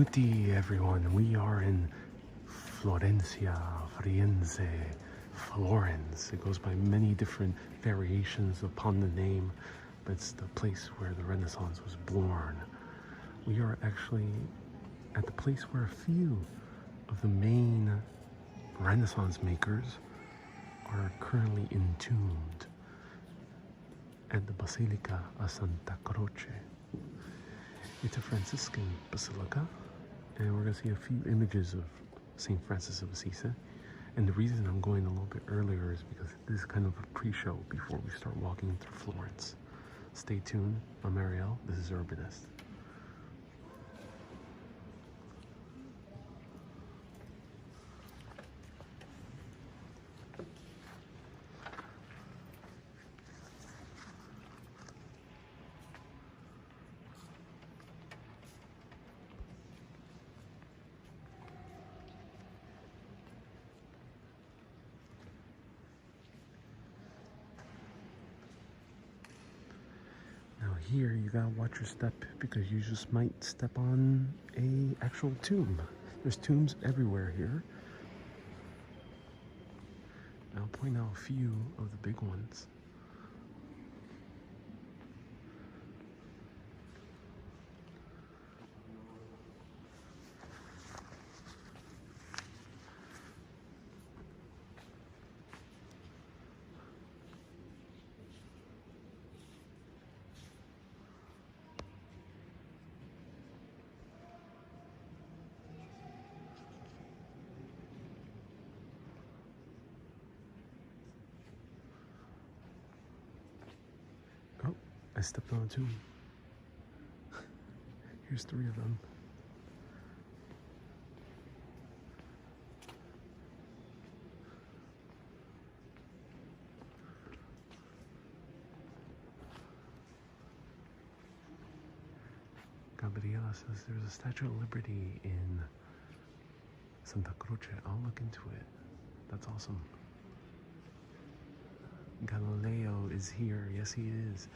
Benvenuti everyone, we are in Florencia, Firenze, Florence. It goes by many different variations upon the name, but it's the place where the Renaissance was born. We are actually at the place where a few of the main Renaissance makers are currently entombed at the Basilica of Santa Croce. It's a Franciscan basilica, and we're going to see a few images of St. Francis of Assisi. And the reason I'm going a little bit earlier is because this is kind of a pre-show before we start walking through Florence. Stay tuned. I'm Ariel. This is Urbanist. Here you gotta watch your step because you just might step on a actual tomb. There's tombs everywhere here. I'll point out a few of the big ones. Oh, I stepped on a tomb. Here's 3 of them. Gabriela says there's a Statue of Liberty in Santa Croce. I'll look into it. That's awesome. Galileo is here. Yes, he is.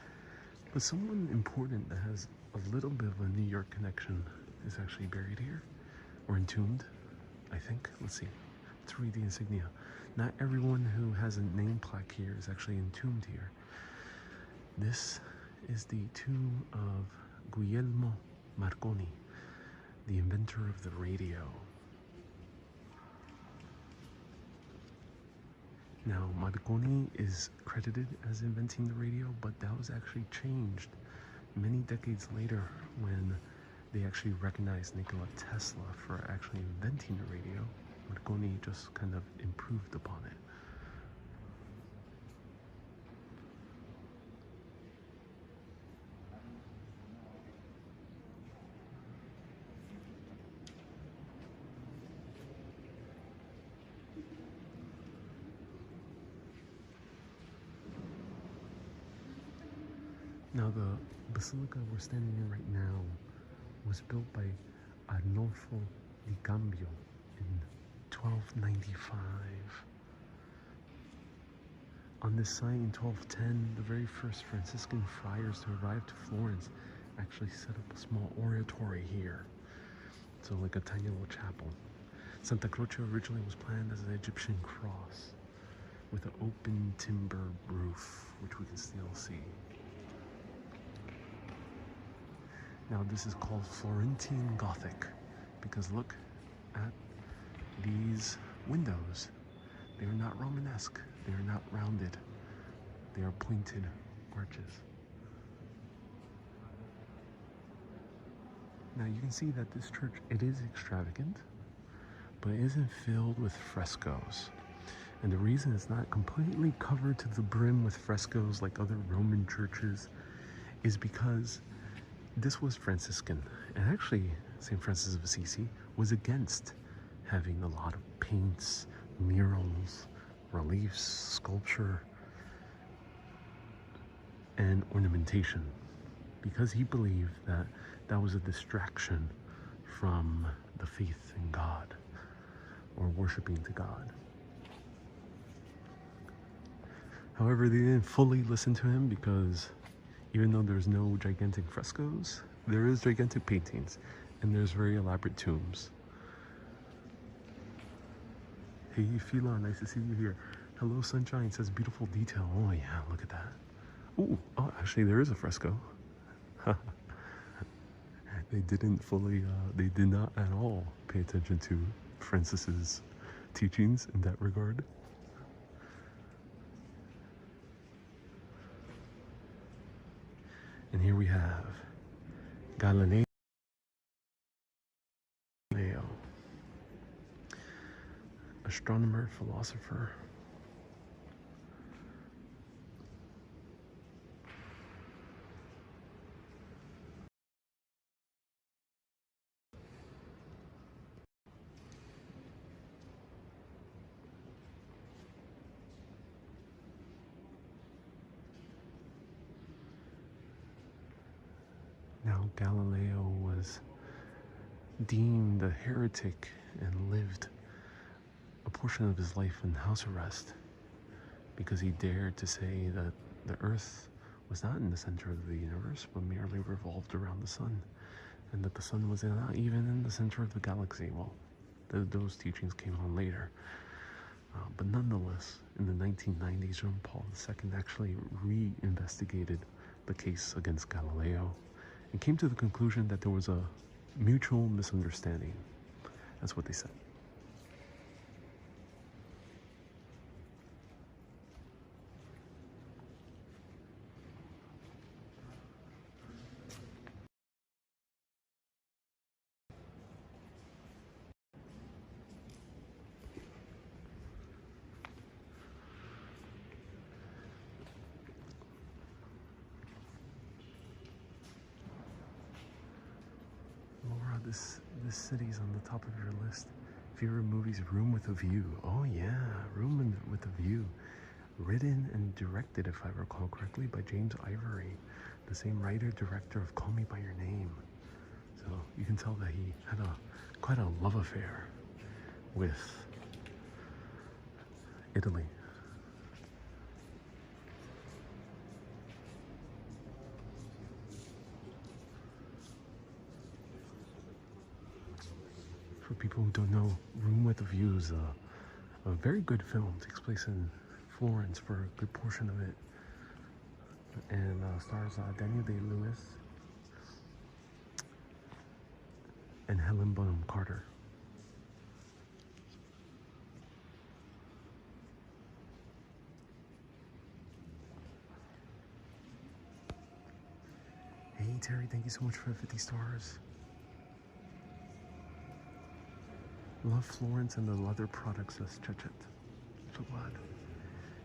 But someone important that has a little bit of a New York connection is actually buried here, or entombed, I think. Let's see. Let's read the insignia. Not everyone who has a name plaque here is actually entombed here. This is the tomb of Guillermo Marconi, the inventor of the radio. Now, Marconi is credited as inventing the radio, but that was actually changed many decades later when they actually recognized Nikola Tesla for actually inventing the radio. Marconi just kind of improved upon it. Now the basilica we're standing in right now was built by Arnolfo di Cambio in 1295. On this site in 1210, the very first Franciscan friars to arrive to Florence actually set up a small oratory here. So like a tiny little chapel. Santa Croce originally was planned as an Egyptian cross with an open timber roof, which we can still see. Now this is called Florentine Gothic because look at these windows. They are not Romanesque, they are not rounded, they are pointed arches. Now you can see that this church, it is extravagant, but it isn't filled with frescoes. And the reason it's not completely covered to the brim with frescoes like other Roman churches is because this was Franciscan, and actually St. Francis of Assisi was against having a lot of paints, murals, reliefs, sculpture, and ornamentation, because he believed that that was a distraction from the faith in God or worshiping to God. However, they didn't fully listen to him because even though there's no gigantic frescoes, there is gigantic paintings. And there's very elaborate tombs. Hey, Phila, nice to see you here. Hello, Sunshine says beautiful detail. Oh, yeah, look at that. Ooh, oh, actually, there is a fresco. They didn't fully, they did not at all pay attention to Francis's teachings in that regard. And here we have Galileo, astronomer, philosopher. Now, Galileo was deemed a heretic and lived a portion of his life in house arrest because he dared to say that the Earth was not in the center of the universe, but merely revolved around the sun, and that the sun was not even in the center of the galaxy. Well, those teachings came on later. But nonetheless, in the 1990s, John Paul II actually re-investigated the case against Galileo and came to the conclusion that there was a mutual misunderstanding. That's what they said. Laura, this city's on the top of your list. Favorite movies: Room with a View. Oh yeah, Room with a View. Written and directed, if I recall correctly, by James Ivory, the same writer director of Call Me by Your Name. So you can tell that he had quite a love affair with Italy. For people who don't know, Room with a View is a very good film. It takes place in Florence for a good portion of it, and stars Daniel Day-Lewis and Helen Bonham Carter. Hey Terry, thank you so much for the 50 stars. Love Florence and the leather products, says Chechet. So glad.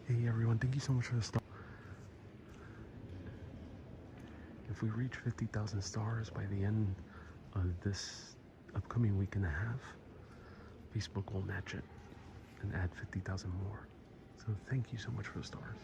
Hey everyone, thank you so much for the star. If we reach 50,000 stars by the end of this upcoming week and a half, Facebook will match it and add 50,000 more. So thank you so much for the stars.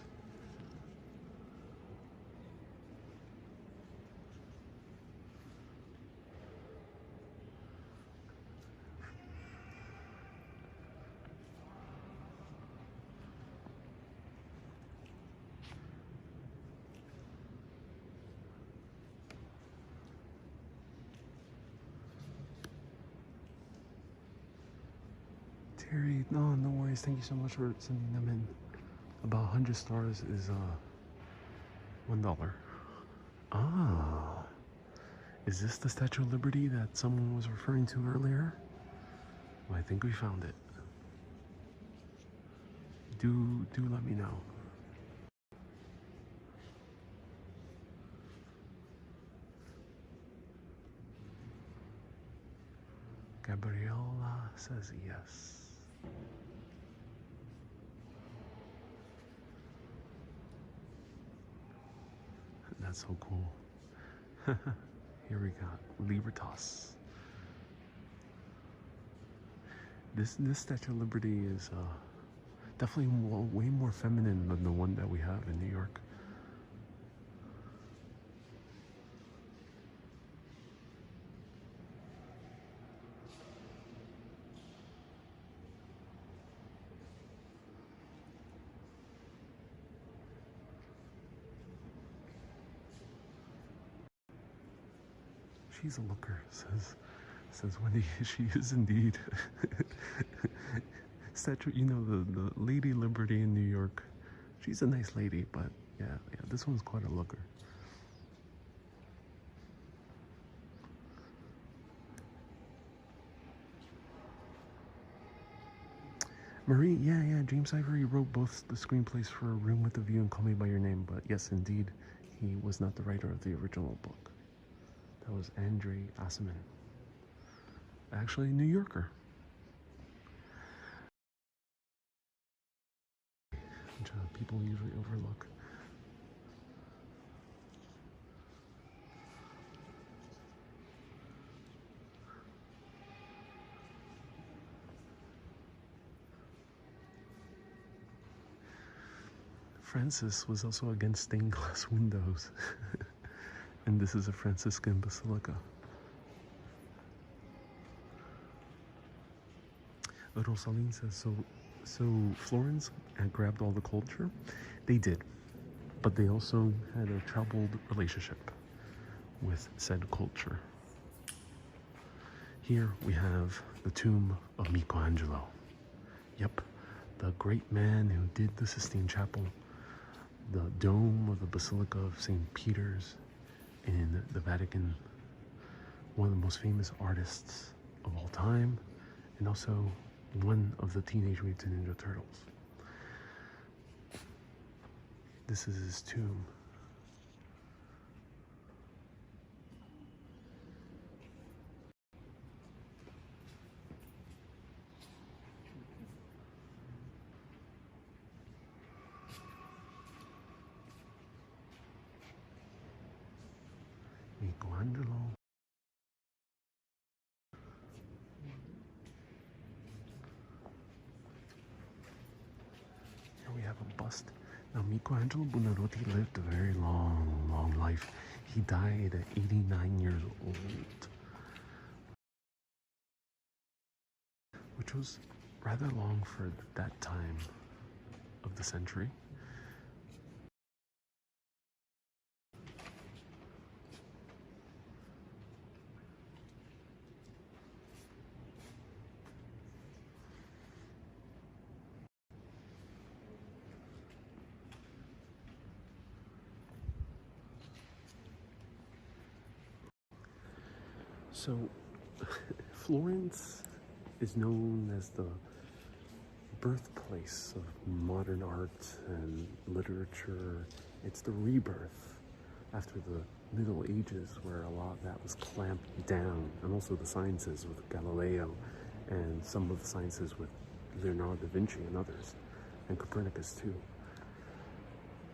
Terry, no worries. Thank you so much for sending them in. About 100 stars is $1. Ah, is this the Statue of Liberty that someone was referring to earlier? Well, I think we found it. Do let me know. Gabriella says yes. That's so cool. Here we got Libertas. This Statue of Liberty is definitely way more feminine than the one that we have in New York. She's a looker, says Says Wendy, she is indeed. Statue, you know, the Lady Liberty in New York. She's a nice lady, but yeah, this one's quite a looker. Marie, yeah, James Ivory wrote both the screenplays for A Room with a View and Call Me By Your Name, but yes, indeed, he was not the writer of the original book. That was Andre Aciman. Actually, a New Yorker. Which people usually overlook. Francis was also against stained glass windows. And this is a Franciscan basilica. Rosaline says, so Florence had grabbed all the culture? They did, but they also had a troubled relationship with said culture. Here we have the tomb of Mikko Angelo. Yep, the great man who did the Sistine Chapel, the dome of the Basilica of St. Peter's in the Vatican, one of the most famous artists of all time, and also one of the Teenage Mutant Ninja Turtles. This is his tomb. Angelo. Here we have a bust. Now, Michelangelo Buonarroti lived a very long life. He died at 89 years old, which was rather long for that time of the century. So, Florence is known as the birthplace of modern art and literature. It's the rebirth after the Middle Ages, where a lot of that was clamped down, and also the sciences with Galileo and some of the sciences with Leonardo da Vinci and others, and Copernicus too.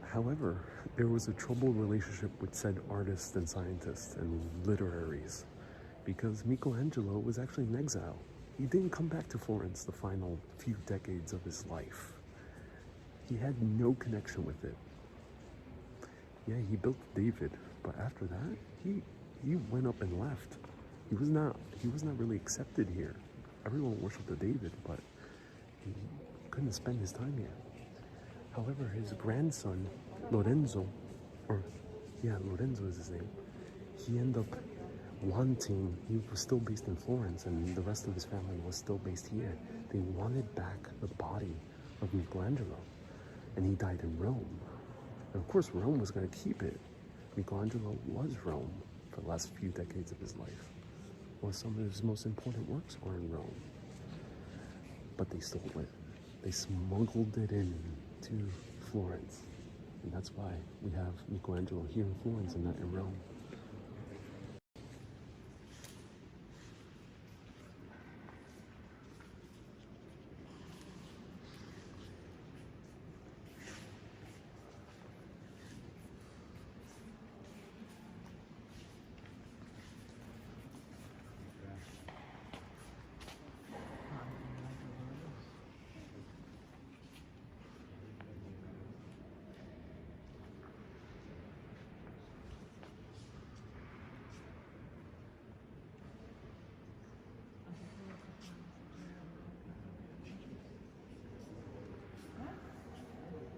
However, there was a troubled relationship with said artists and scientists and literaries, because Michelangelo was actually in exile. He didn't come back to Florence the final few decades of his life. He had no connection with it. Yeah, he built David, but after that, he went up and left. He was not really accepted here. Everyone worshipped the David, but he couldn't spend his time here. However, his grandson, Lorenzo is his name, he ended up wanting, he was still based in Florence and the rest of his family was still based here. They wanted back the body of Michelangelo, and he died in Rome. And of course, Rome was going to keep it. Michelangelo was Rome for the last few decades of his life. Well, some of his most important works are in Rome. But they stole it. They smuggled it in to Florence. And that's why we have Michelangelo here in Florence and not in Rome.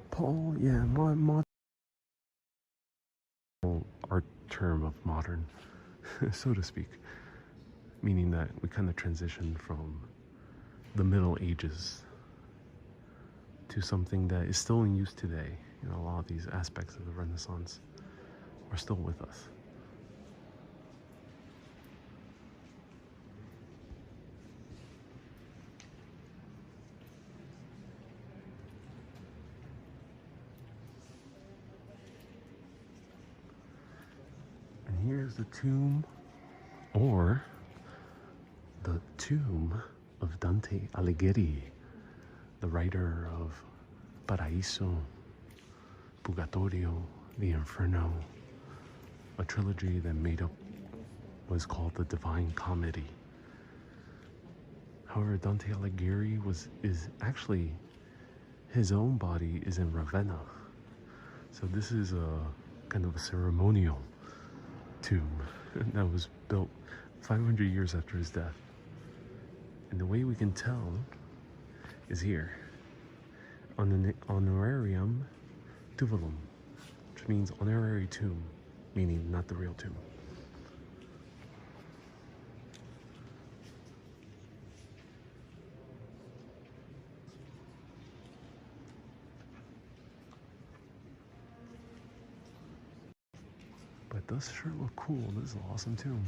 Paul, yeah, modern art term of modern, so to speak. meaning that we kind of transitioned from the Middle Ages to something that is still in use today. You know, a lot of these aspects of the Renaissance are still with us. And here's the tomb, or the tomb of Dante Alighieri, the writer of Paraiso, Purgatorio, the Inferno, a trilogy that made up was called the Divine Comedy. However, Dante Alighieri is actually, his own body is in Ravenna. So this is a kind of a ceremonial tomb that was built 500 years after his death. And the way we can tell is here, on the honorarium tuvulum, which means honorary tomb, meaning not the real tomb. But it does sure look cool. This is an awesome tomb.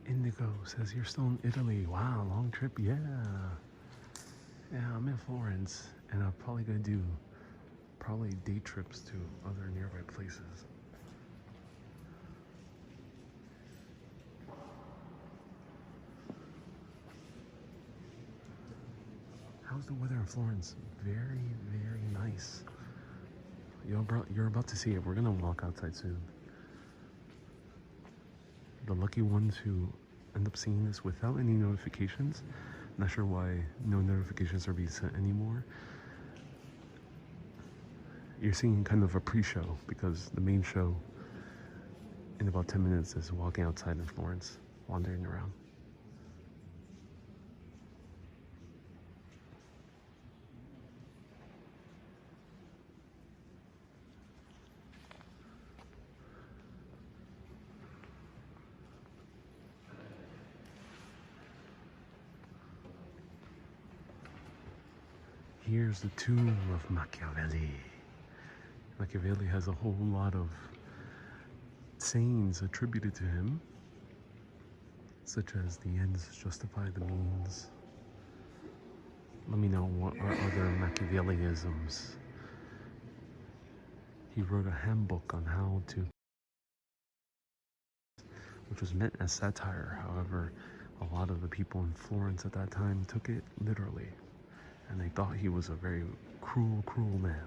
Indigo says you're still in Italy. Wow, long trip. Yeah, I'm in Florence, and I'm probably gonna do day trips to other nearby places. How's the weather in Florence? Very, very nice. You're about to see it. We're gonna walk outside soon. The lucky ones who end up seeing this without any notifications. Not sure why no notifications are being sent anymore. You're seeing kind of a pre-show, because the main show in about 10 minutes is walking outside in Florence, wandering around. Here's the tomb of Machiavelli. Machiavelli has a whole lot of sayings attributed to him, such as the ends justify the means. Let me know what are other Machiavelliisms. He wrote a handbook on how to, which was meant as satire. However, a lot of the people in Florence at that time took it literally, and they thought he was a very cruel, cruel man.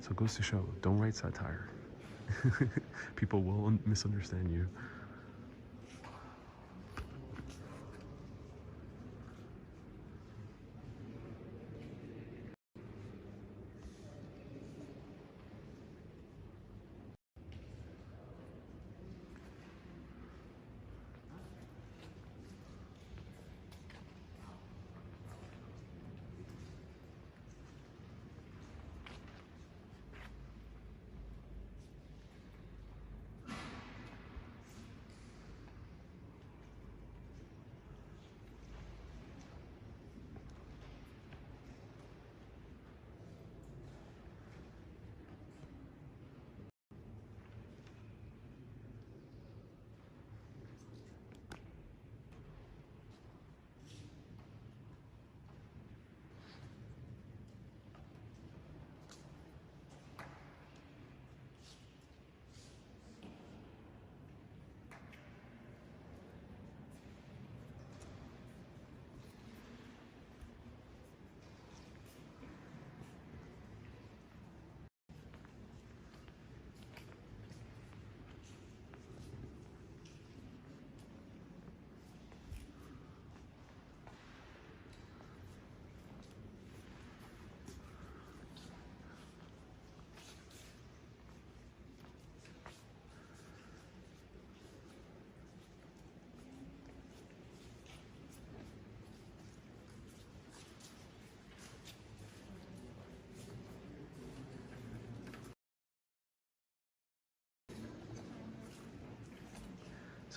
So it goes to show, don't write satire. People will misunderstand you.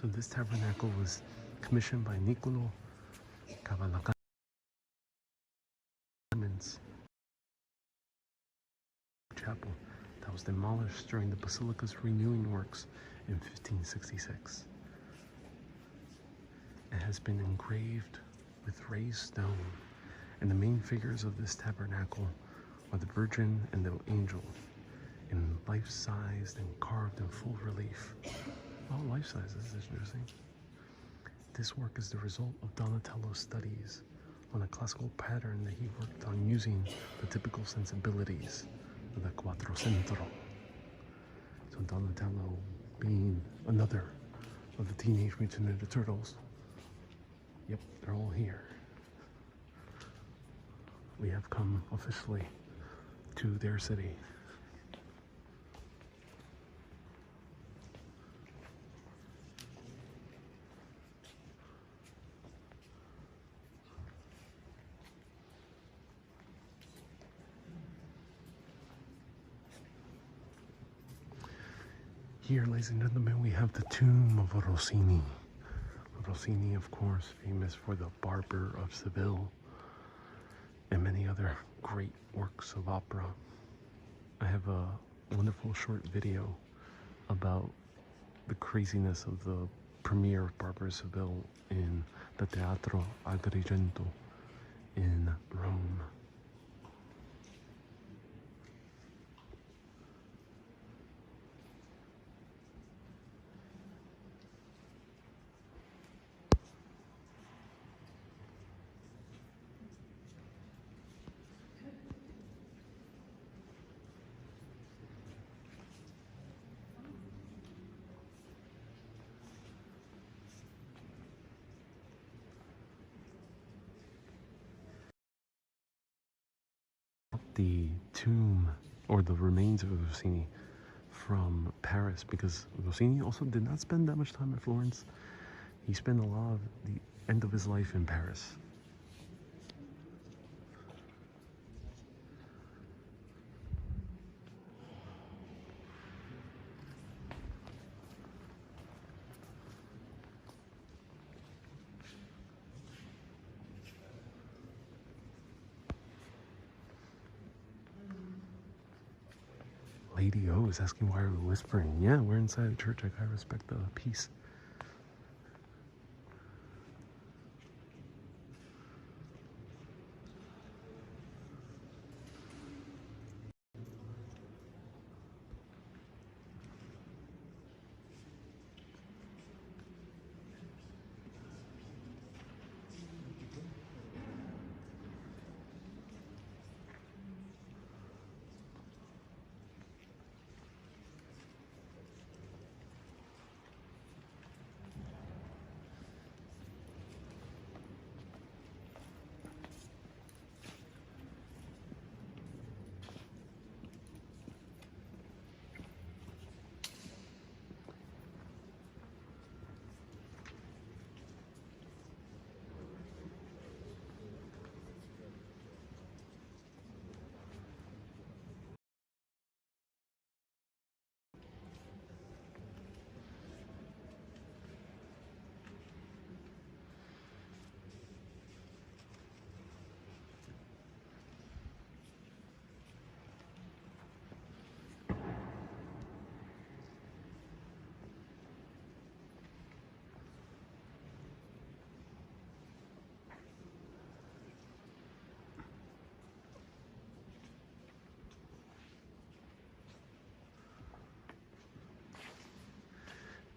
So this tabernacle was commissioned by Niccolò Cavalcanti Chapel that was demolished during the Basilica's renewing works in 1566. It has been engraved with raised stone, and the main figures of this tabernacle are the Virgin and the Angel, in life-sized and carved in full relief. Oh, life-size, this is interesting. This work is the result of Donatello's studies on a classical pattern that he worked on using the typical sensibilities of the Quattrocento. So Donatello being another of the Teenage Mutant Ninja Turtles. Yep, they're all here. We have come officially to their city. Here, ladies and gentlemen, we have the Tomb of Rossini. Rossini, of course, famous for the Barber of Seville and many other great works of opera. I have a wonderful short video about the craziness of the premiere of Barber of Seville in the Teatro Agrigento in Rome. The tomb or the remains of Rossini from Paris, because Rossini also did not spend that much time in Florence. He spent a lot of the end of his life in Paris. Lady O is asking why we're whispering. Yeah, we're inside a church. I gotta respect the peace.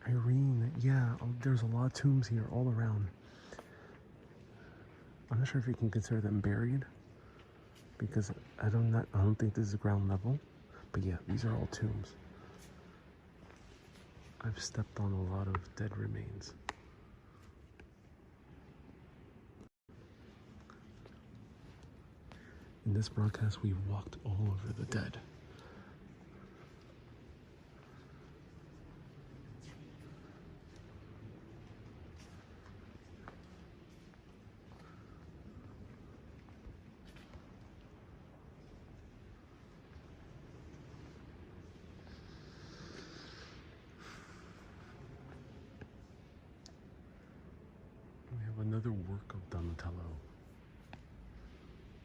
Irene, yeah, there's a lot of tombs here all around. I'm not sure if you can consider them buried, because I don't think this is ground level. But yeah, these are all tombs. I've stepped on a lot of dead remains. In this broadcast, we walked all over the dead.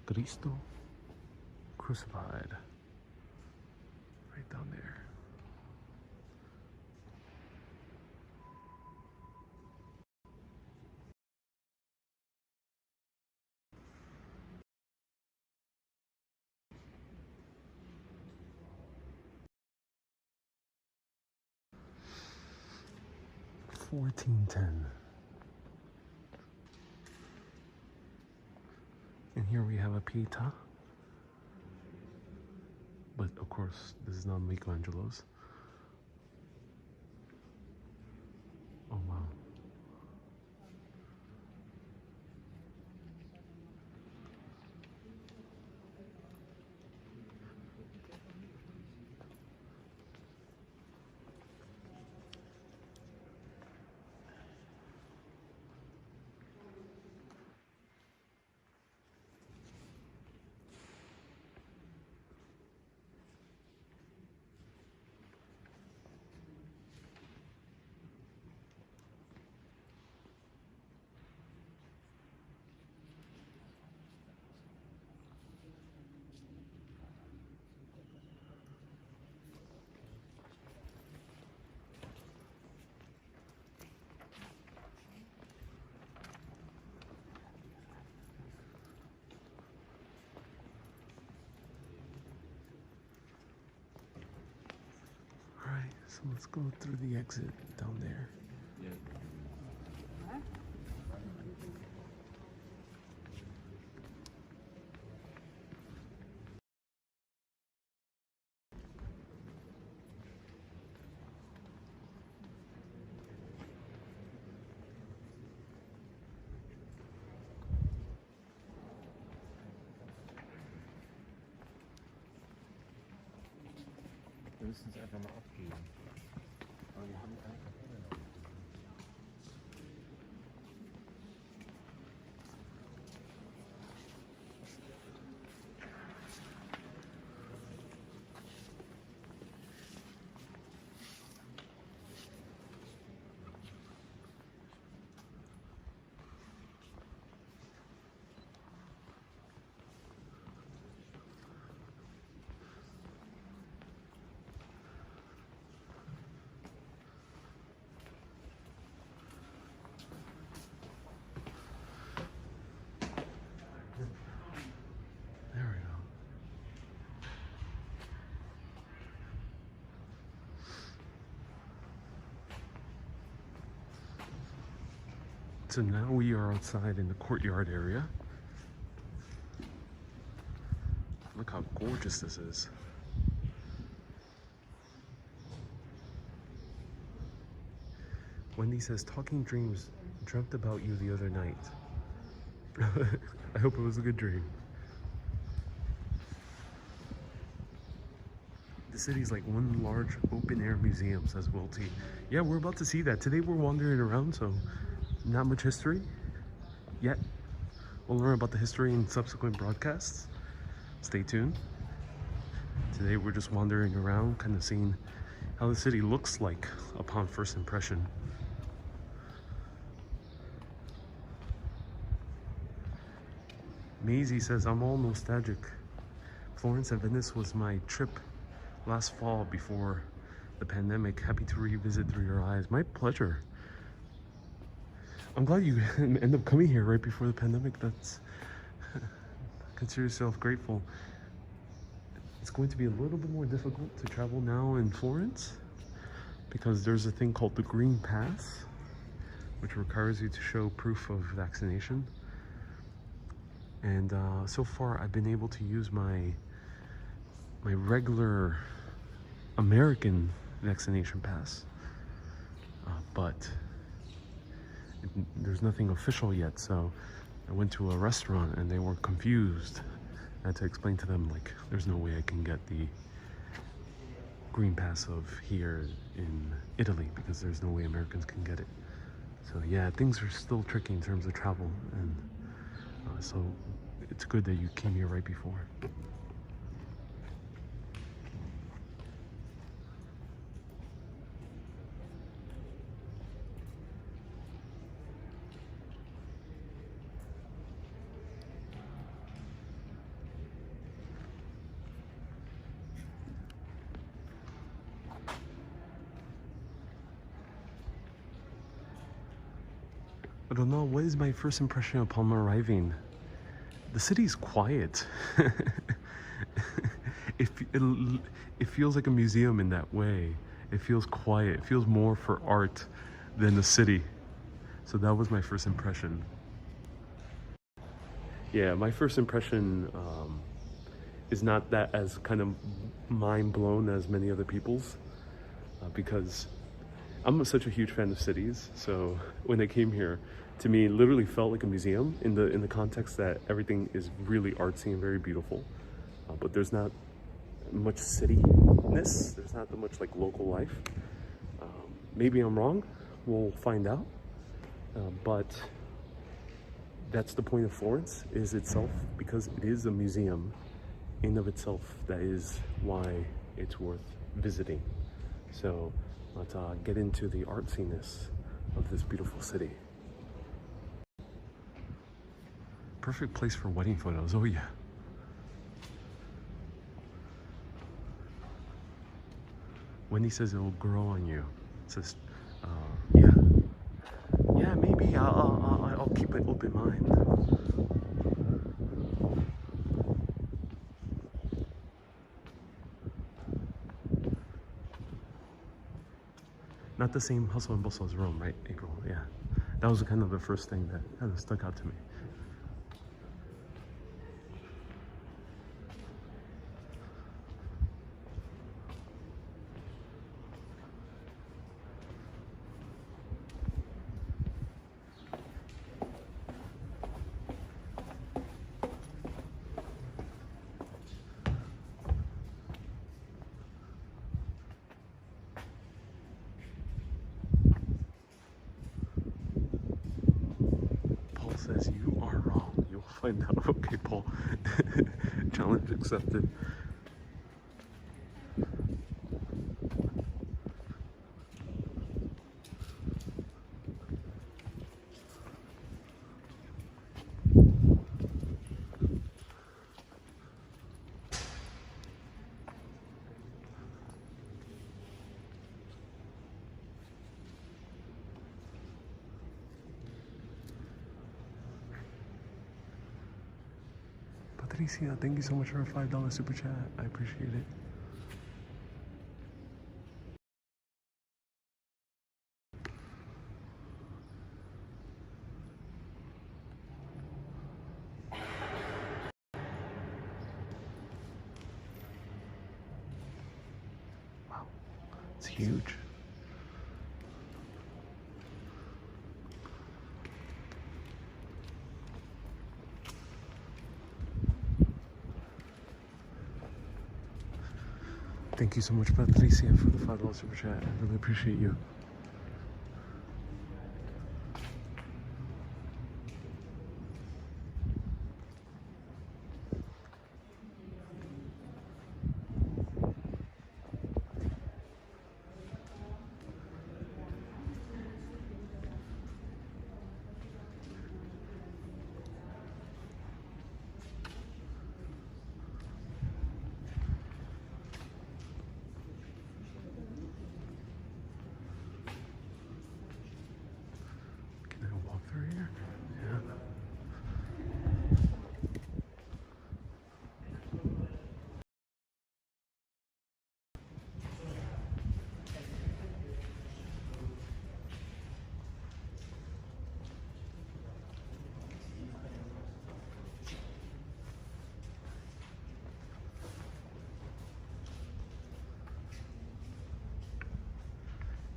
Cristo crucified. Right down there. $14.10. And here we have a Pietà. But of course, this is not Michelangelo's. Oh wow. Alright, so let's go through the exit down there. Yeah. Wir müssen es einfach mal abgeben. Aber wir haben keine Papiere. There we go. So now we are outside in the courtyard area. Look how gorgeous this is. Wendy says, talking dreams, dreamt about you the other night. I hope it was a good dream. The city's like one large open-air museum, says Will T. Yeah, we're about to see that. Today we're wandering around, so not much history yet. We'll learn about the history in subsequent broadcasts. Stay tuned. Today we're just wandering around, kind of seeing how the city looks like upon first impression. Maisie says, I'm all nostalgic. Florence and Venice was my trip last fall before the pandemic. Happy to revisit through your eyes. My pleasure. I'm glad you end up coming here right before the pandemic. That's consider yourself grateful. It's going to be a little bit more difficult to travel now in Florence because there's a thing called the Green Pass, which requires you to show proof of vaccination. And so far I've been able to use my regular American vaccination pass, but there's nothing official yet. So I went to a restaurant and they were confused. I had to explain to them, like, there's no way I can get the green pass of here in Italy because there's no way Americans can get it. So yeah, things are still tricky in terms of travel, and so it's good that you came here right before. I don't know, what is my first impression upon arriving? The city's quiet. it, it, it feels like a museum in that way. It feels quiet. It feels more for art than the city. So that was my first impression. Yeah, my first impression is not that as kind of mind blown as many other people's, because I'm such a huge fan of cities. So when I came here, to me, it literally felt like a museum in the context that everything is really artsy and very beautiful, but there's not much cityness. There's not that much like local life. Maybe I'm wrong. We'll find out. But that's the point of Florence, is itself, because it is a museum in of itself. That is why it's worth visiting. So let's get into the artsiness of this beautiful city. Perfect place for wedding photos. Oh yeah. Wendy says it will grow on you. It says, yeah. Yeah, maybe I'll keep an open mind. Not the same hustle and bustle as Rome, right, April? Yeah. That was kind of the first thing that kind of stuck out to me. Says you are wrong. You'll find out. Okay, Paul. Challenge accepted. Patricia, thank you so much for a $5 super chat. I appreciate it. Wow, it's huge. Thank you so much, Patricia, for the $5 super chat. I really appreciate you.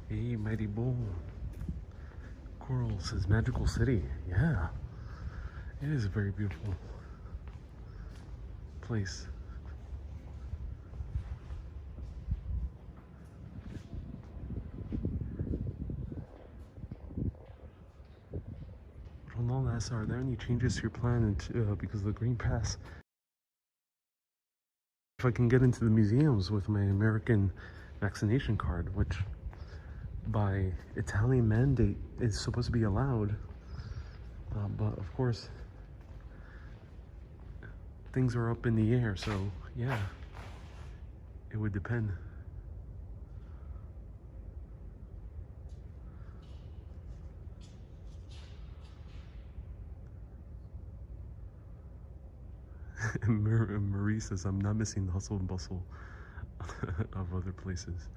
Hey, Mighty Bull. Coral says Magical City. Yeah, it is a very beautiful place. I don't know, Les, are there any changes to your plan because of the Green Pass? If I can get into the museums with my American vaccination card, which by Italian mandate is supposed to be allowed, but of course things are up in the air, so yeah, it would depend. And Marie says, I'm not missing the hustle and bustle of other places.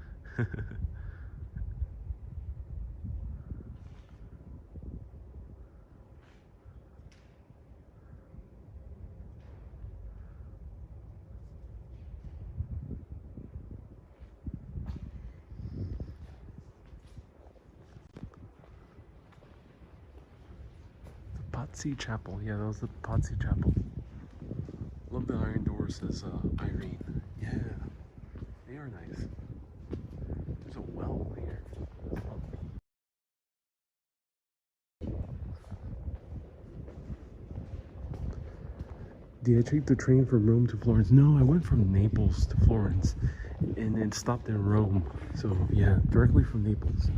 Pazzi Chapel. Yeah, that was the Pazzi Chapel. Love the iron doors, says Irene. Yeah, they are nice. There's a well here. Did I take the train from Rome to Florence? No, I went from Naples to Florence and then stopped in Rome. So yeah, directly from Naples.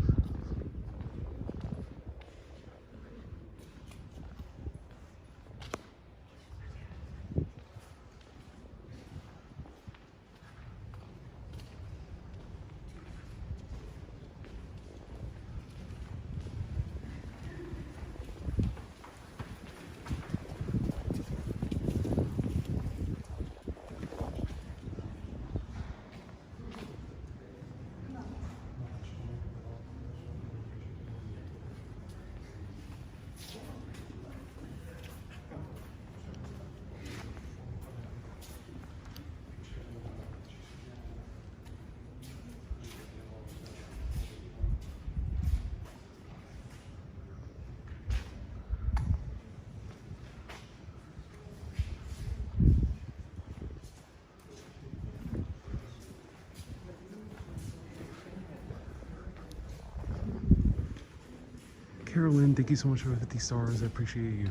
Carolyn, thank you so much for 50 stars. I appreciate you.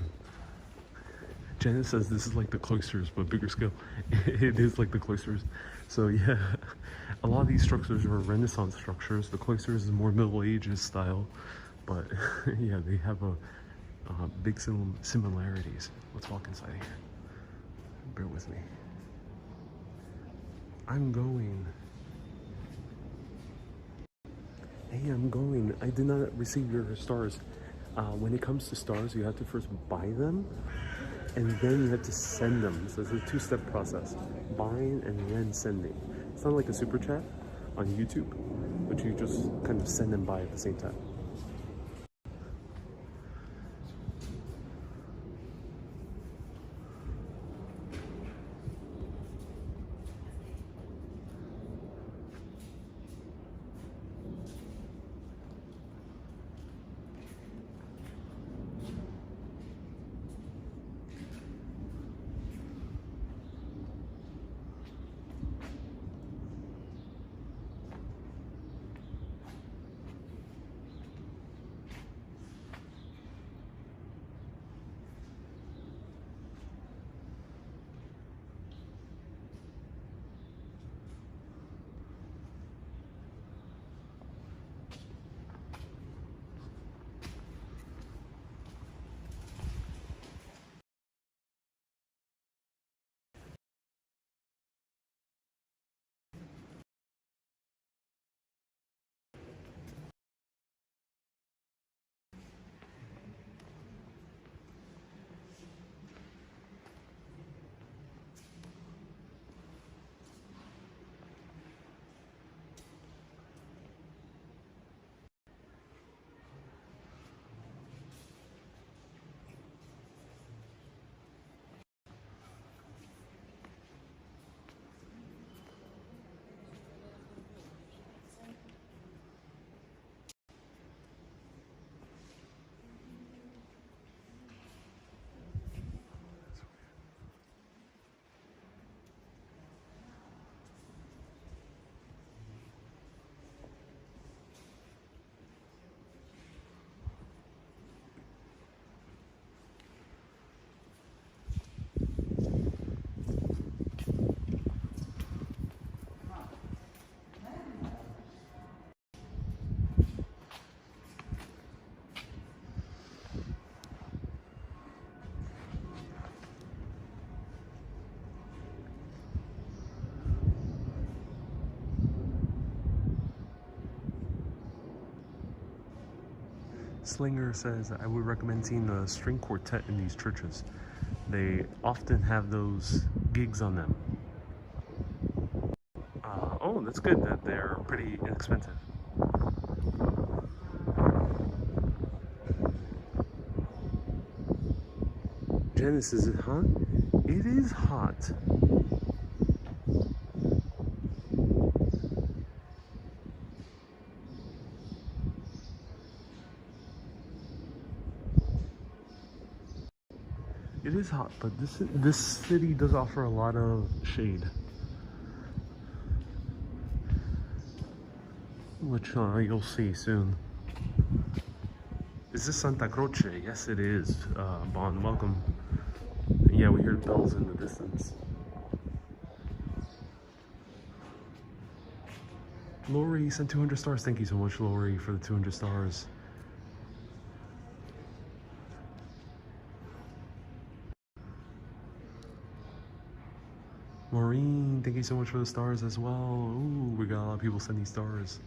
Janet says this is like the cloisters, but bigger scale. It is like the cloisters. So yeah, a lot of these structures are Renaissance structures. The cloisters is more Middle Ages style, but yeah, they have a big similarities. Let's walk inside here. Bear with me. I'm going. Hey, I'm going. I did not receive your stars. When it comes to stars, you have to first buy them, and then you have to send them. So it's a two-step process: buying and then sending. It's not like a super chat on YouTube, but you just kind of send and buy at the same time. Slinger says, I would recommend seeing the string quartet in these churches. They often have those gigs on them. Oh, that's good that they're pretty inexpensive. Janice, is it hot? It is hot. It is hot, but this city does offer a lot of shade, which you'll see soon. Is this Santa Croce? Yes, it is. Bon, welcome. Yeah, we hear bells in the distance. Lori sent 200 stars. Thank you so much, Lori, for the 200 stars. Maureen, thank you so much for the stars as well. Ooh, we got a lot of people sending stars.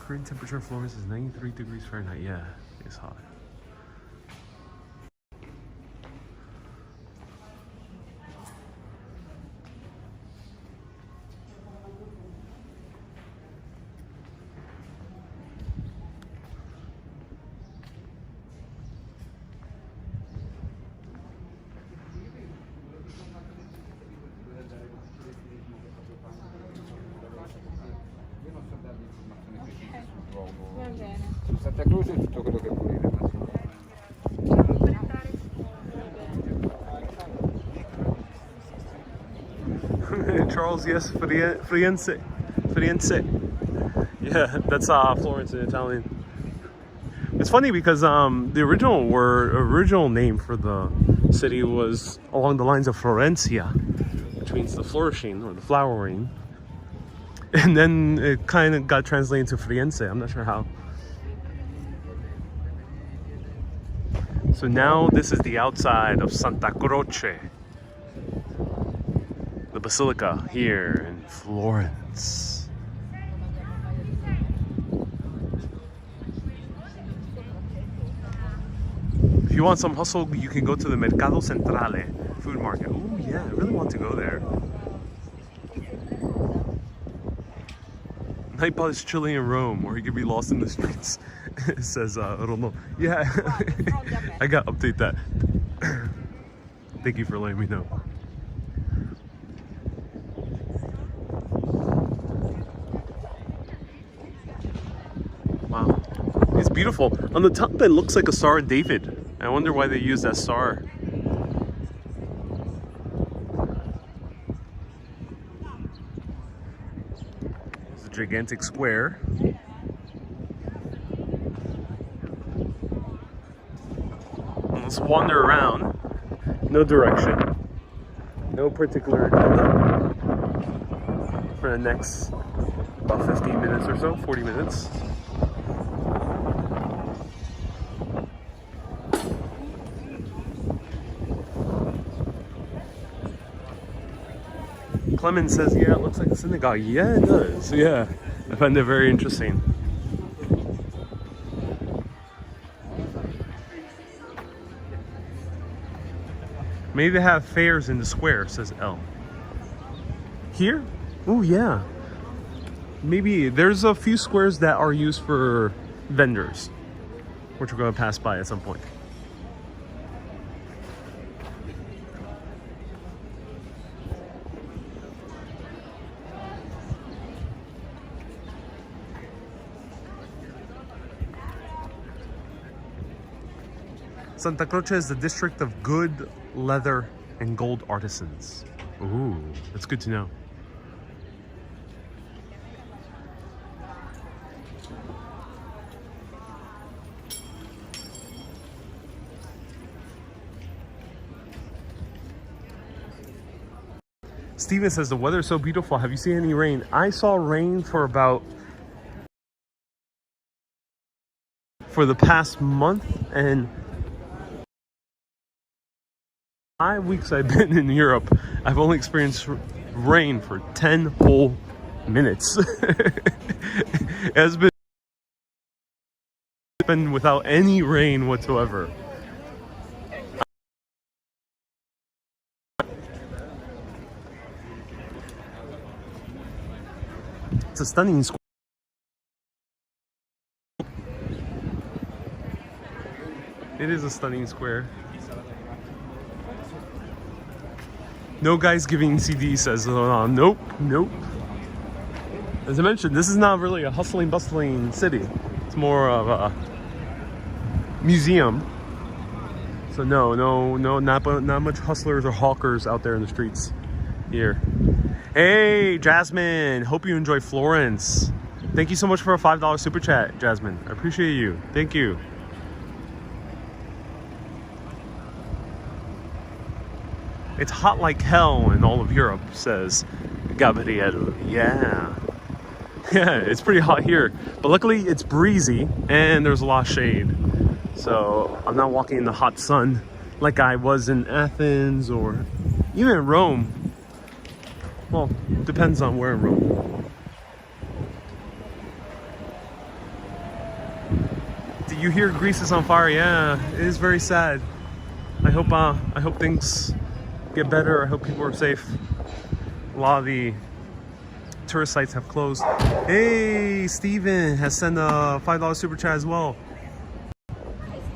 Current temperature in Florence is 93 degrees Fahrenheit. Yeah, it's hot. Su Santa Croce è tutto quello che volete. Charles, yes, Firenze. Yeah, that's Florence in Italian. It's funny because the original name for the city was along the lines of Florencia, which means the flourishing or the flowering. And then it kind of got translated to Firenze. I'm not sure how. So now this is the outside of Santa Croce, the Basilica here in Florence. If you want some hustle, you can go to the Mercado Centrale food market. Oh yeah, I really want to go there. Nightball is chilling in Rome, or he could be lost in the streets. It says, I don't know. Yeah, I gotta update that. Thank you for letting me know. Wow, it's beautiful. On the top, it looks like a Star of David. I wonder why they use that star. It's a gigantic square. Let's wander around. No direction. No particular agenda for the next about 15 minutes or so, 40 minutes. Clement says, yeah, it looks like a synagogue. Yeah, it does. Yeah, I find it very interesting. Maybe they have fairs in the square, says L. Here? Oh, yeah. Maybe there's a few squares that are used for vendors, which we're going to pass by at some point. Santa Croce is the district of good leather and gold artisans. Ooh, that's good to know. Steven says the weather is so beautiful. Have you seen any rain? I saw rain for the past month, and 5 weeks I've been in Europe, I've only experienced rain for 10 whole minutes. It has been without any rain whatsoever. It's a stunning square. It is a stunning square. No guys giving CDs, says nope, nope. As I mentioned, this is not really a hustling, bustling city. It's more of a museum. So no, not much hustlers or hawkers out there in the streets here. Hey, Jasmine, hope you enjoy Florence. Thank you so much for a $5 super chat, Jasmine. I appreciate you. Thank you. It's hot like hell in all of Europe, says Gabriel. Yeah. Yeah, it's pretty hot here. But luckily it's breezy and there's a lot of shade. So I'm not walking in the hot sun like I was in Athens or even in Rome. Well, depends on where in Rome. Did you hear Greece is on fire? Yeah, it is very sad. I hope things get better. I hope people are safe. A lot of the tourist sites have closed. Hey, Steven has sent a $5 super chat as well.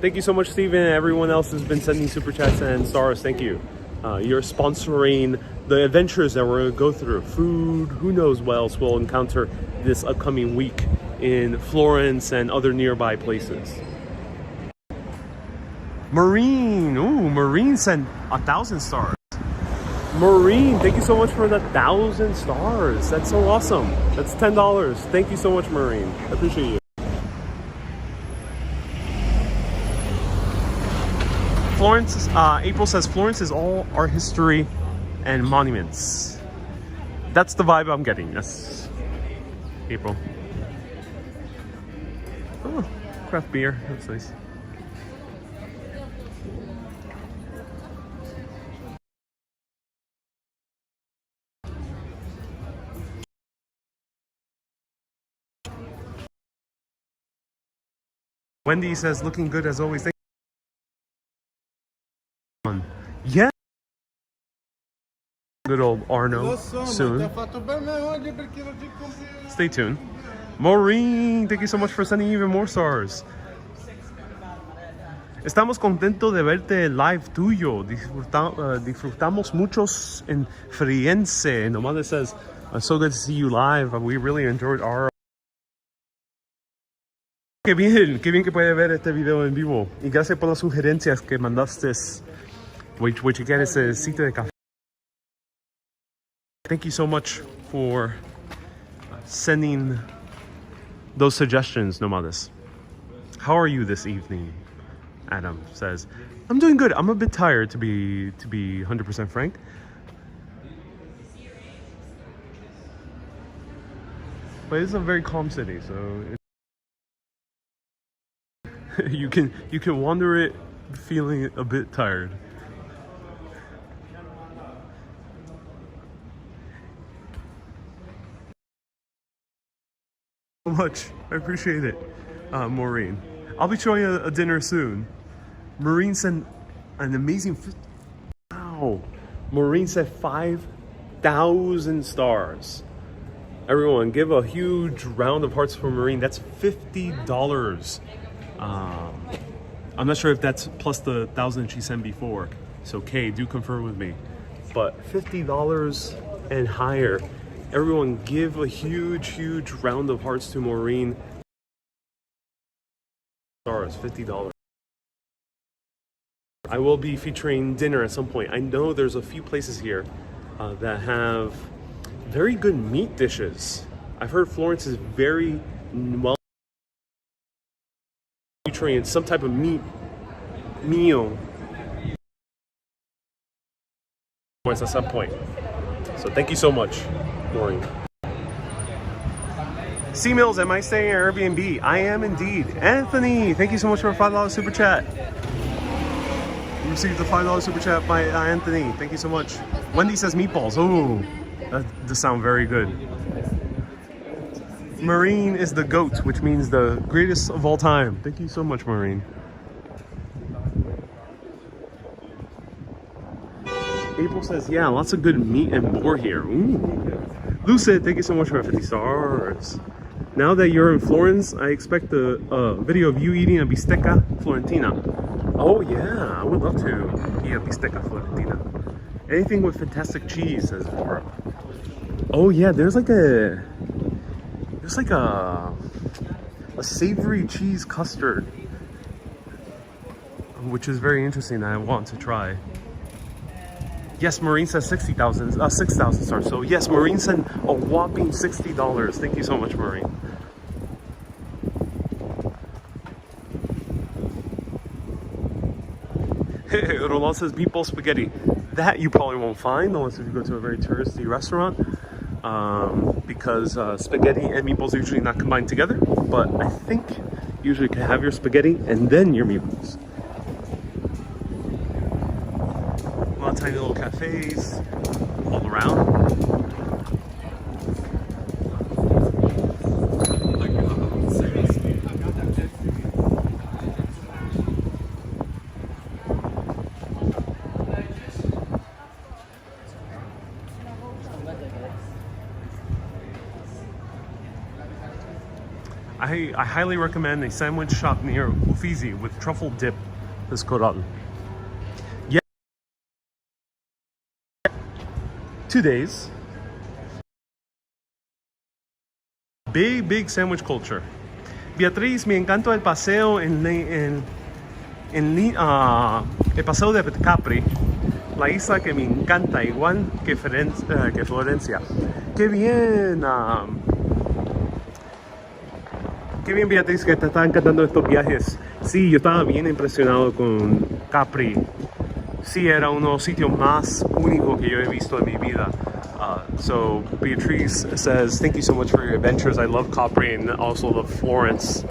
Thank you so much, Steven. Everyone else has been sending super chats and stars. Thank you. You're sponsoring the adventures that we're going to go through. Food, who knows what else we'll encounter this upcoming week in Florence and other nearby places. Maureen, ooh, Maureen sent 1,000 stars. Maureen, thank you so much for the 1,000 stars. That's so awesome. That's $10. Thank you so much, Maureen. I appreciate you. Florence, April says Florence is all art history and monuments. That's the vibe I'm getting, yes. April. Oh, craft beer, that's nice. Wendy says, looking good as always. Thank you. Yeah. Good old Arno soon. Stay tuned. Maureen, thank you so much for sending even more stars. Estamos contentos de verte live tuyo. Disfrutamos muchos en Florence. Nomás says, so good to see you live. We really enjoyed our... Qué bien que puede ver este video en vivo. Y gracias por las sugerencias que mandaste. Voy a chequear ese sitio de café. Thank you so much for sending those suggestions, Nomades. How are you this evening? Adam says, I'm doing good. I'm a bit tired to be 100% frank. But it's a very calm city, so you can wander it feeling a bit tired. So much. I appreciate it, Maureen. I'll be showing a dinner soon. Maureen sent an amazing... Wow. Maureen said 5,000 stars. Everyone, give a huge round of hearts for Maureen. That's $50. I'm not sure if that's plus the 1,000 she sent before. So, Kay, do confirm with me. But $50 and higher. Everyone, give a huge round of hearts to Maureen. Stars, $50. I will be featuring dinner at some point. I know there's a few places here that have very good meat dishes. I've heard Florence is very well featuring some type of meat meal at some point. So thank you so much, Maureen. C Mills, am I staying at Airbnb? I am indeed. Anthony, thank you so much for a $5 super chat. We received the $5 super chat by Anthony. Thank you so much. Wendy says meatballs. Oh, that does sound very good. Marine is the GOAT, which means the greatest of all time. Thank you so much, Marine. April says, yeah, lots of good meat and boar here. Ooh. Lucid, thank you so much for 50 stars. Now that you're in Florence, I expect a video of you eating a bistecca florentina. Oh yeah, I would love to eat a bistecca florentina. Anything with fantastic cheese, says Laura. Oh yeah, there's like a savory cheese custard, which is very interesting that I want to try. Yes, Maureen says 6,000 stars. So yes, Maureen sent a whopping $60. Thank you so much, Maureen. Roland says meatball spaghetti. That you probably won't find unless if you go to a very touristy restaurant, because spaghetti and meatballs are usually not combined together. But I think usually you can have your spaghetti and then your meatballs. A lot of tiny little cafes all around. I highly recommend a sandwich shop near Uffizi with truffle dip this Koran. Yeah. 2 days. Big sandwich culture. Beatriz, me encantó el paseo el paseo de Capri, la isla que me encanta, igual que Florencia. ¡Qué bien! Qué bien, Beatriz, que te están encantando estos viajes. Sí, yo estaba bien impresionado con Capri. Sí, era uno de los sitios más únicos que yo he visto en mi vida. So Beatriz says, thank you so much for your adventures. I love Capri and also love Florence.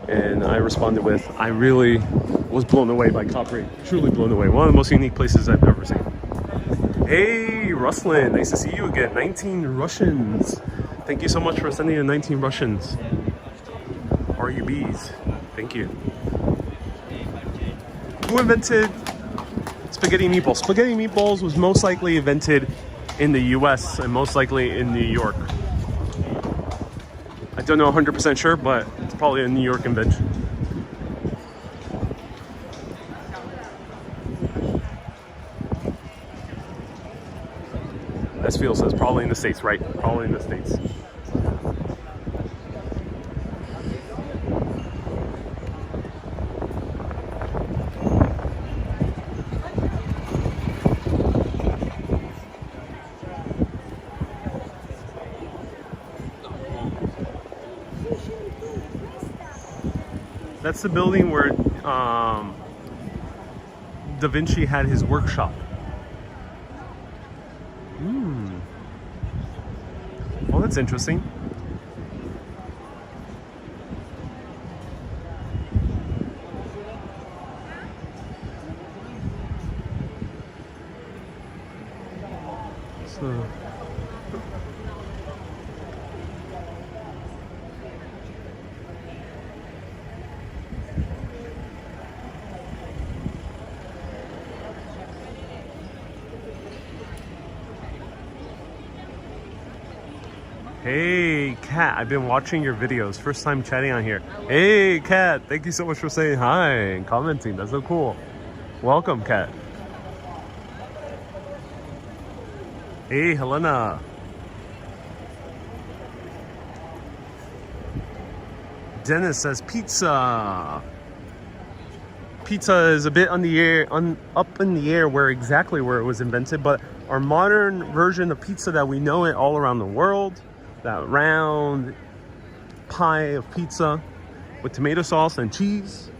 And I responded with, I really was blown away by Capri. Truly blown away. One of the most unique places I've ever seen. Hey, Ruslan, nice to see you again. 19 Russians. Thank you so much for sending in 19 Russians. RUBs. Thank you. Who invented spaghetti meatballs? Spaghetti meatballs was most likely invented in the US and most likely in New York. I don't know 100% sure, but it's probably a New York invention. As Phil says, probably in the States, right? Probably in the States. That's the building where Da Vinci had his workshop. Well, that's interesting. So hey, Kat, I've been watching your videos. First time chatting on here. Hey, Kat, thank you so much for saying hi and commenting. That's so cool. Welcome, Kat. Hey, Helena. Dennis says pizza. Pizza is a bit up in the air where exactly where it was invented, but our modern version of pizza that we know it all around the world, that round pie of pizza with tomato sauce and cheese,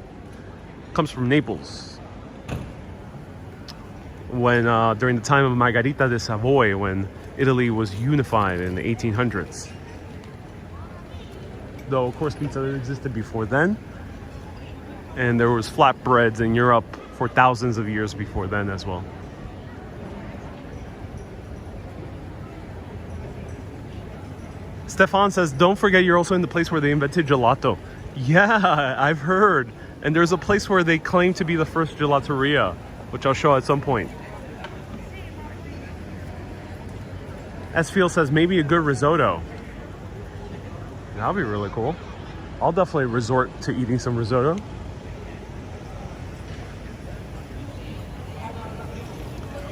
comes from Naples. When during the time of Margherita de Savoy, when Italy was unified in the 1800s. Though, of course, pizza existed before then. And there was flatbreads in Europe for thousands of years before then as well. Stefan says, don't forget you're also in the place where they invented gelato. Yeah, I've heard. And there's a place where they claim to be the first gelateria, which I'll show at some point. Esfiel says, maybe a good risotto. That'll be really cool. I'll definitely resort to eating some risotto.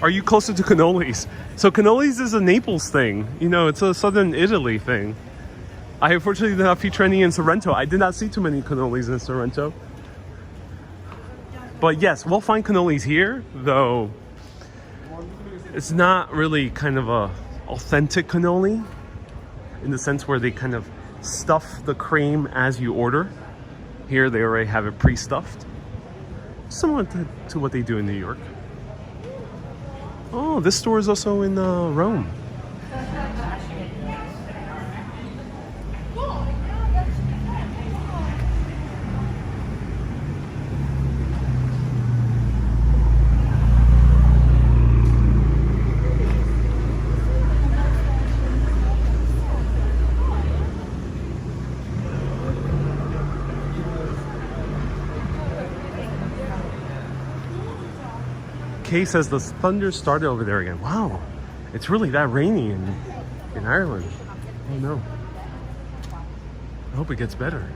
Are you closer to cannolis? So cannolis is a Naples thing. You know, it's a southern Italy thing. I unfortunately did not feature any in Sorrento. I did not see too many cannolis in Sorrento. But yes, we'll find cannolis here, though it's not really kind of a authentic cannoli in the sense where they kind of stuff the cream as you order. Here they already have it pre-stuffed. Similar to what they do in New York. Oh, this store is also in Rome. Kay says the thunder started over there again. Wow, it's really that rainy in Ireland. Oh no. I hope it gets better.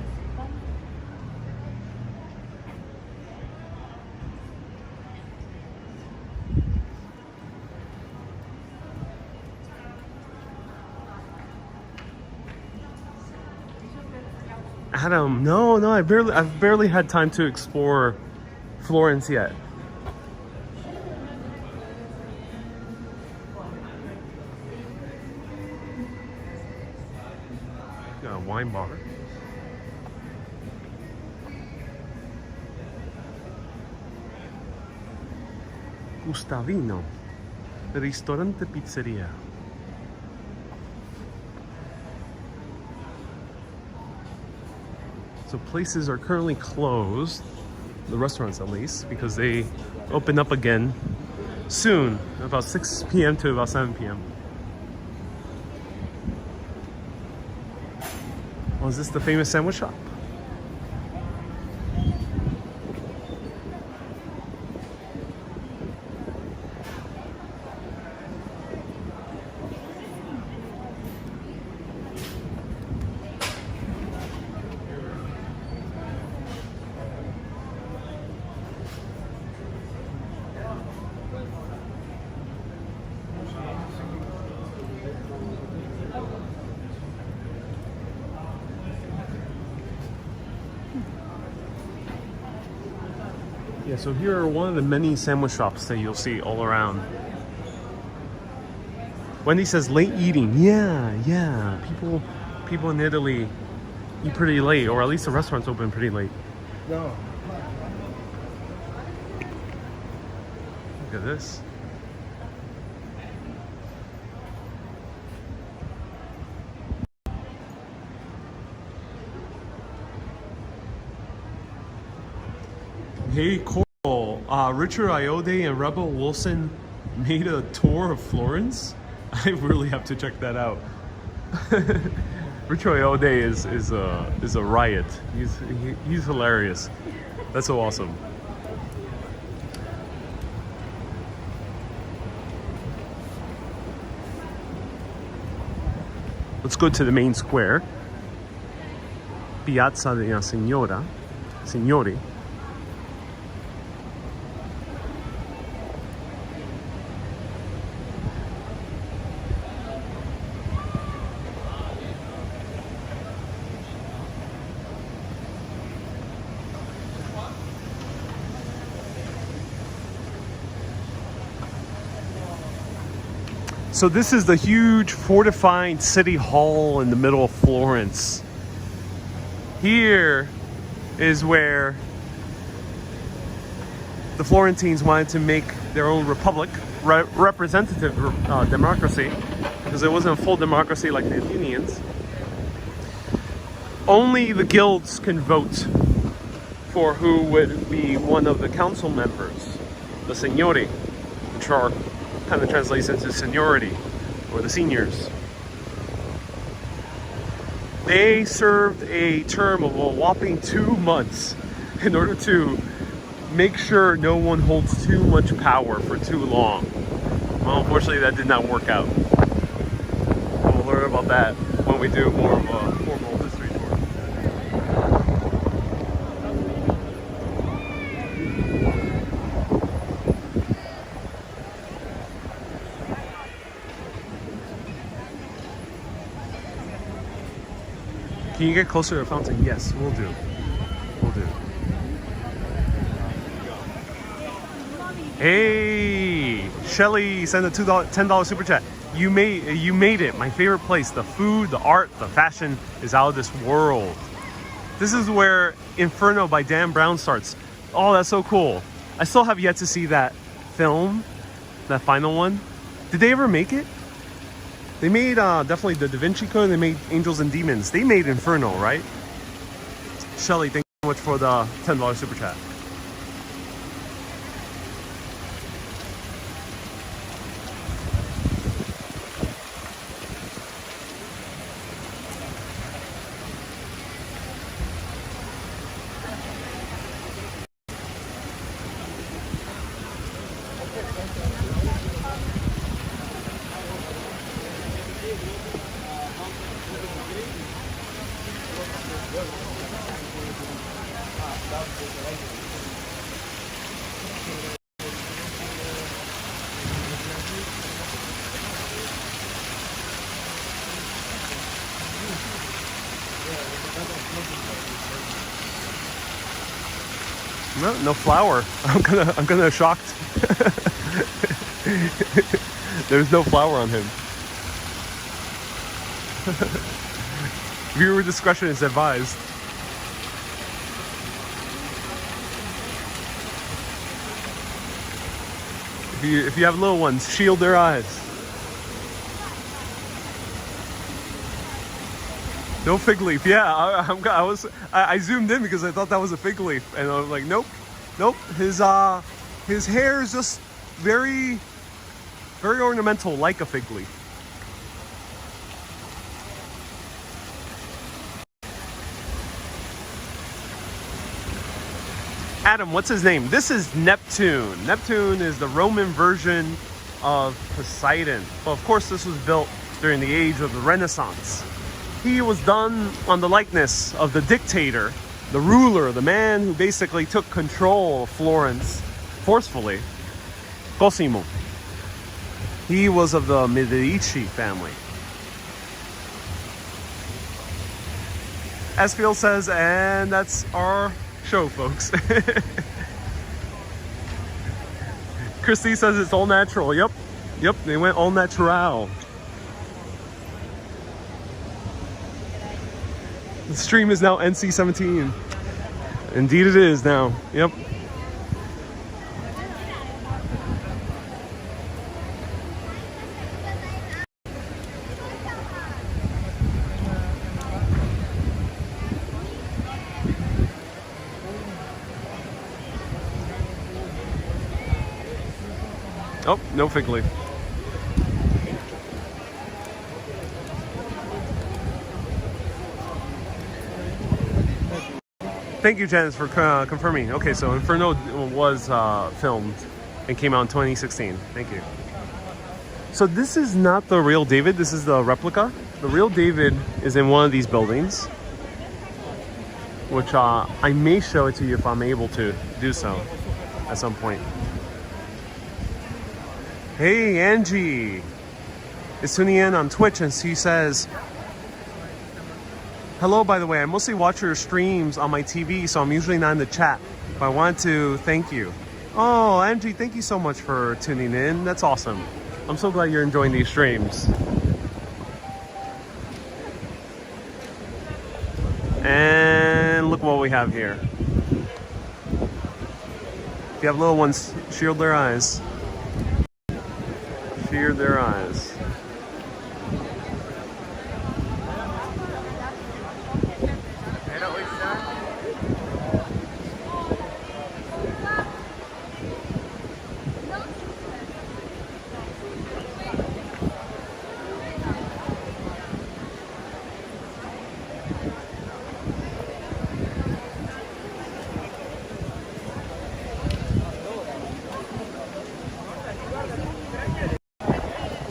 Adam, no, I've barely had time to explore Florence yet. Wine bar. Gustavino, ristorante pizzeria. So places are currently closed, the restaurants at least, because they open up again soon, about 6 p.m. to about 7 p.m. Oh, is this the famous sandwich shop? Yeah, so here are one of the many sandwich shops that you'll see all around. Wendy says late eating. Yeah. People in Italy eat pretty late, or at least the restaurants open pretty late. No. Look at this. Hey, Coral, Richard Iode and Rebel Wilson made a tour of Florence? I really have to check that out. Richard Iode is a riot. He's hilarious. That's so awesome. Let's go to the main square. Piazza della Signori. So this is the huge fortified city hall in the middle of Florence. Here is where the Florentines wanted to make their own republic, representative democracy. because it wasn't a full democracy like the Athenians. Only the guilds can vote for who would be one of the council members, the Signori, which are kind of translates into seniority, or the seniors. They served a term of a whopping 2 months in order to make sure no one holds too much power for too long. Well, unfortunately, that did not work out. We'll learn about that when we do more of a formal history tour. Can you get closer to the fountain? Yes, we'll do. We'll do. Hey, Shelly sent a $10 super chat. You made it. My favorite place. The food, the art, the fashion is out of this world. This is where Inferno by Dan Brown starts. Oh, that's so cool. I still have yet to see that film, that final one. Did they ever make it? They made definitely the Da Vinci Code, and they made Angels and Demons. They made Inferno, right? Shelly, thank you so much for the $10 super chat. No flour. I'm gonna shocked. There's no flour on him. Viewer discretion is advised. If you have little ones, shield their eyes. No fig leaf. Yeah, I zoomed in because I thought that was a fig leaf, and I was like, nope. His hair is just very, very ornamental, like a fig leaf. Adam, what's his name? This is Neptune. Neptune is the Roman version of Poseidon. But of course, this was built during the age of the Renaissance. He was done on the likeness of the dictator, the ruler, the man who basically took control of Florence forcefully, Cosimo. He was of the Medici family. As Phil says, and that's our show, folks. Christy says it's all natural. Yep, they went all natural. The stream is now NC-17. Indeed it is now. Yep. Oh, no fig leaf. Thank you, Janice, for confirming. Okay, so Inferno was filmed and came out in 2016. Thank you. So this is not the real David. This is the replica. The real David is in one of these buildings, which I may show it to you if I'm able to do so at some point. Hey, Angie is tuning in on Twitch, and she says, hello, by the way, I mostly watch your streams on my TV, so I'm usually not in the chat, but I wanted to thank you. Oh, Angie, thank you so much for tuning in. That's awesome. I'm so glad you're enjoying these streams. And look what we have here. If you have little ones, shield their eyes. Shield their eyes.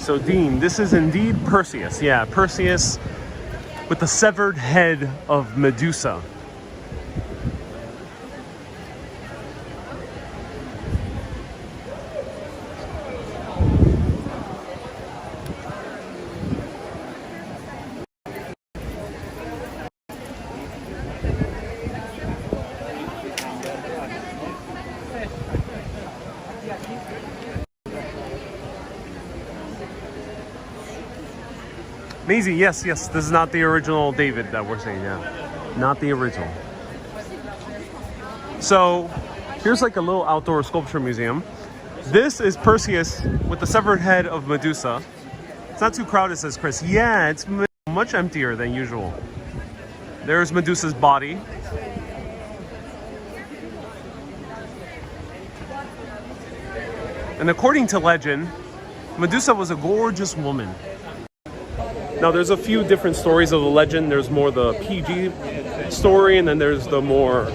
So Dean, this is indeed Perseus. Yeah, Perseus with the severed head of Medusa. Maisie, yes, this is not the original David that we're saying, yeah. Not the original. So, here's like a little outdoor sculpture museum. This is Perseus with the severed head of Medusa. It's not too crowded, says Chris. Yeah, it's much emptier than usual. There's Medusa's body. And according to legend, Medusa was a gorgeous woman. Now, there's a few different stories of the legend. There's more the PG story, and then there's the more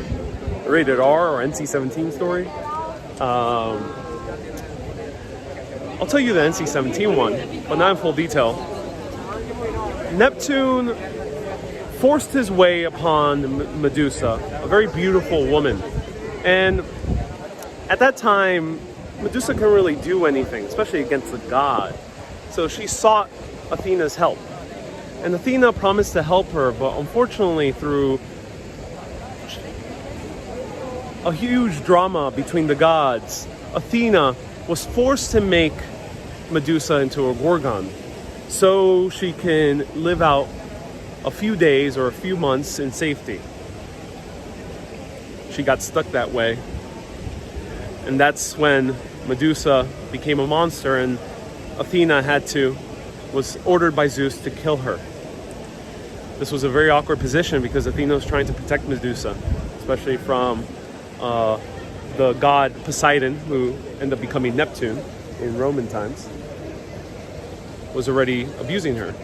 rated R or NC-17 story. I'll tell you the NC-17 one, but not in full detail. Neptune forced his way upon Medusa, a very beautiful woman. And at that time, Medusa couldn't really do anything, especially against the god. So she sought Athena's help. And Athena promised to help her, but unfortunately through a huge drama between the gods, Athena was forced to make Medusa into a gorgon so she can live out a few days or a few months in safety. She got stuck that way. And that's when Medusa became a monster, and Athena was ordered by Zeus to kill her. This was a very awkward position because Athena was trying to protect Medusa, especially from the god Poseidon, who ended up becoming Neptune in Roman times, was already abusing her.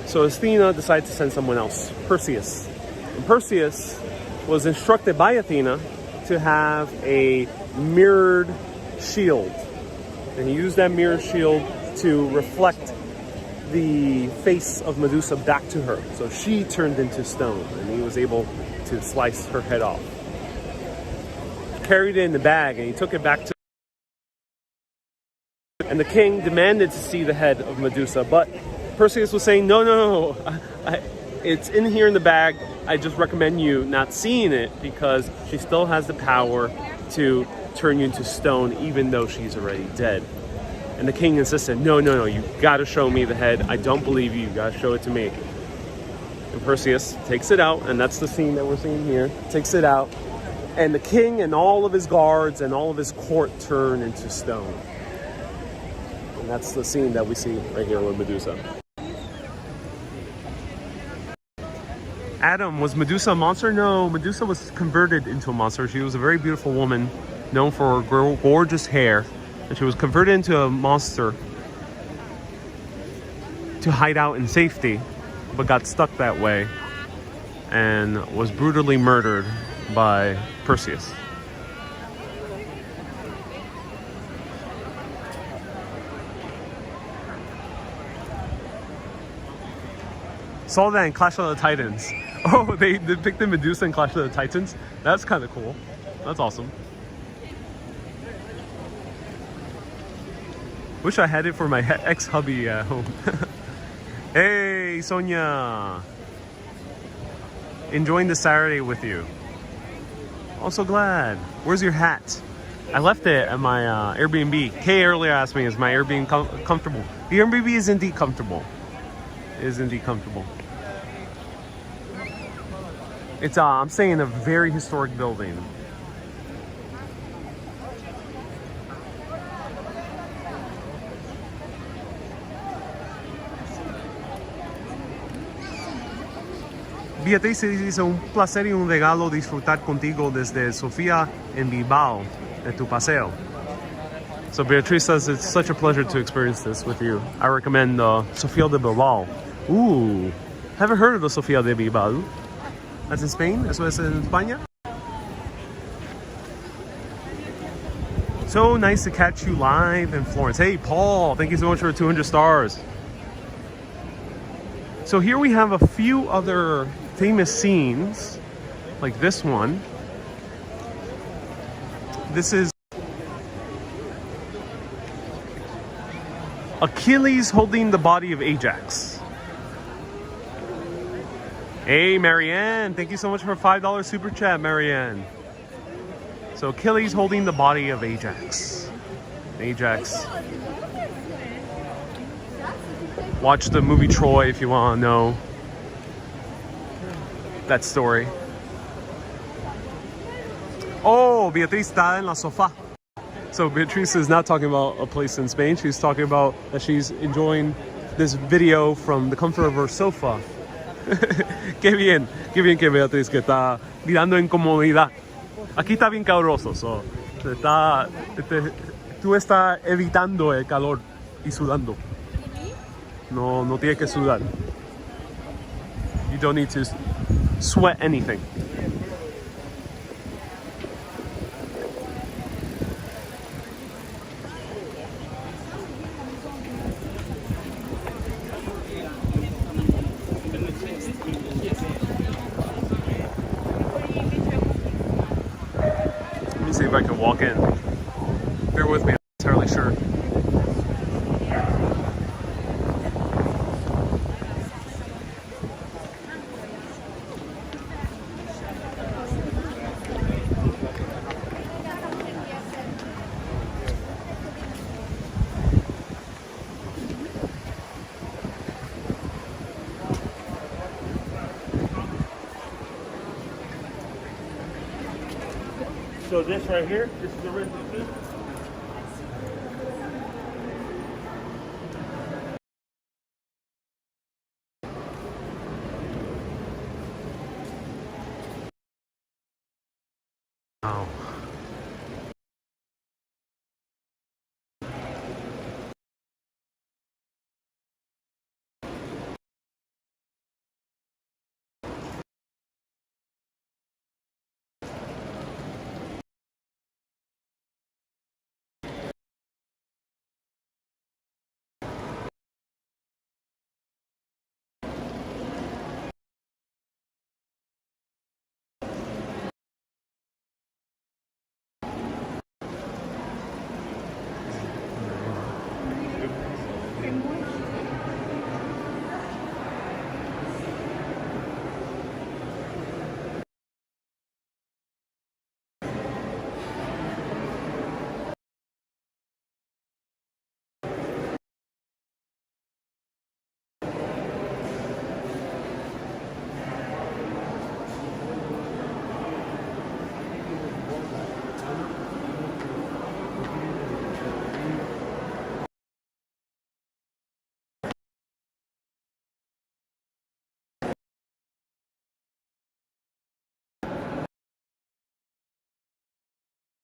So Athena decided to send someone else, Perseus. And Perseus was instructed by Athena to have a mirrored shield. And he used that mirrored shield to reflect the face of Medusa back to her. So she turned into stone, and he was able to slice her head off. Carried it in the bag, and he took it back to... And the king demanded to see the head of Medusa, but Perseus was saying, no, it's in here in the bag. I just recommend you not seeing it because she still has the power to turn you into stone even though she's already dead. And the king insisted, no, you gotta show me the head. I don't believe you, you gotta show it to me. And Perseus takes it out, and that's the scene that we're seeing here. Takes it out, and the king and all of his guards and all of his court turn into stone. And that's the scene that we see right here with Medusa. Adam, was Medusa a monster? No, Medusa was converted into a monster. She was a very beautiful woman, known for her gorgeous hair. And she was converted into a monster to hide out in safety, but got stuck that way and was brutally murdered by Perseus. Saw that in Clash of the Titans. Oh, they depicted Medusa in Clash of the Titans? That's kind of cool. That's awesome. Wish I had it for my ex-hubby at home. Hey, Sonia. Enjoying the Saturday with you. Also glad. Where's your hat? I left it at my Airbnb. Kay earlier asked me, is my Airbnb comfortable? The Airbnb is indeed comfortable. It is indeed comfortable. It's I'm staying in a very historic building. Beatriz dice, un placer y un regalo disfrutar contigo desde Sofía en Bilbao, de tu paseo. So Beatriz says, it's such a pleasure to experience this with you. I recommend Sofía de Bilbao. Ooh, haven't heard of the Sofía de Bilbao. That's in Spain? Eso es en España? So nice to catch you live in Florence. Hey, Paul, thank you so much for 200 stars. So here we have a few other famous scenes, like this one. This is Achilles holding the body of Ajax. Hey, Marianne, thank you so much for a $5 super chat, Marianne. So Achilles holding the body of Ajax. Ajax. Watch the movie Troy if you want to know that story. Oh, Beatriz está en la sofá. So Beatriz is not talking about a place in Spain. She's talking about that she's enjoying this video from the comfort of her sofa. Qué bien que Beatriz que está mirando en comodidad. Aquí está bien caluroso, so, tú estás evitando el calor y sudando. No tienes que sudar. You don't need to sweat anything. Let me see if I can walk in. Bear with me, I'm not entirely sure. So this right here, this is the original too? Wow.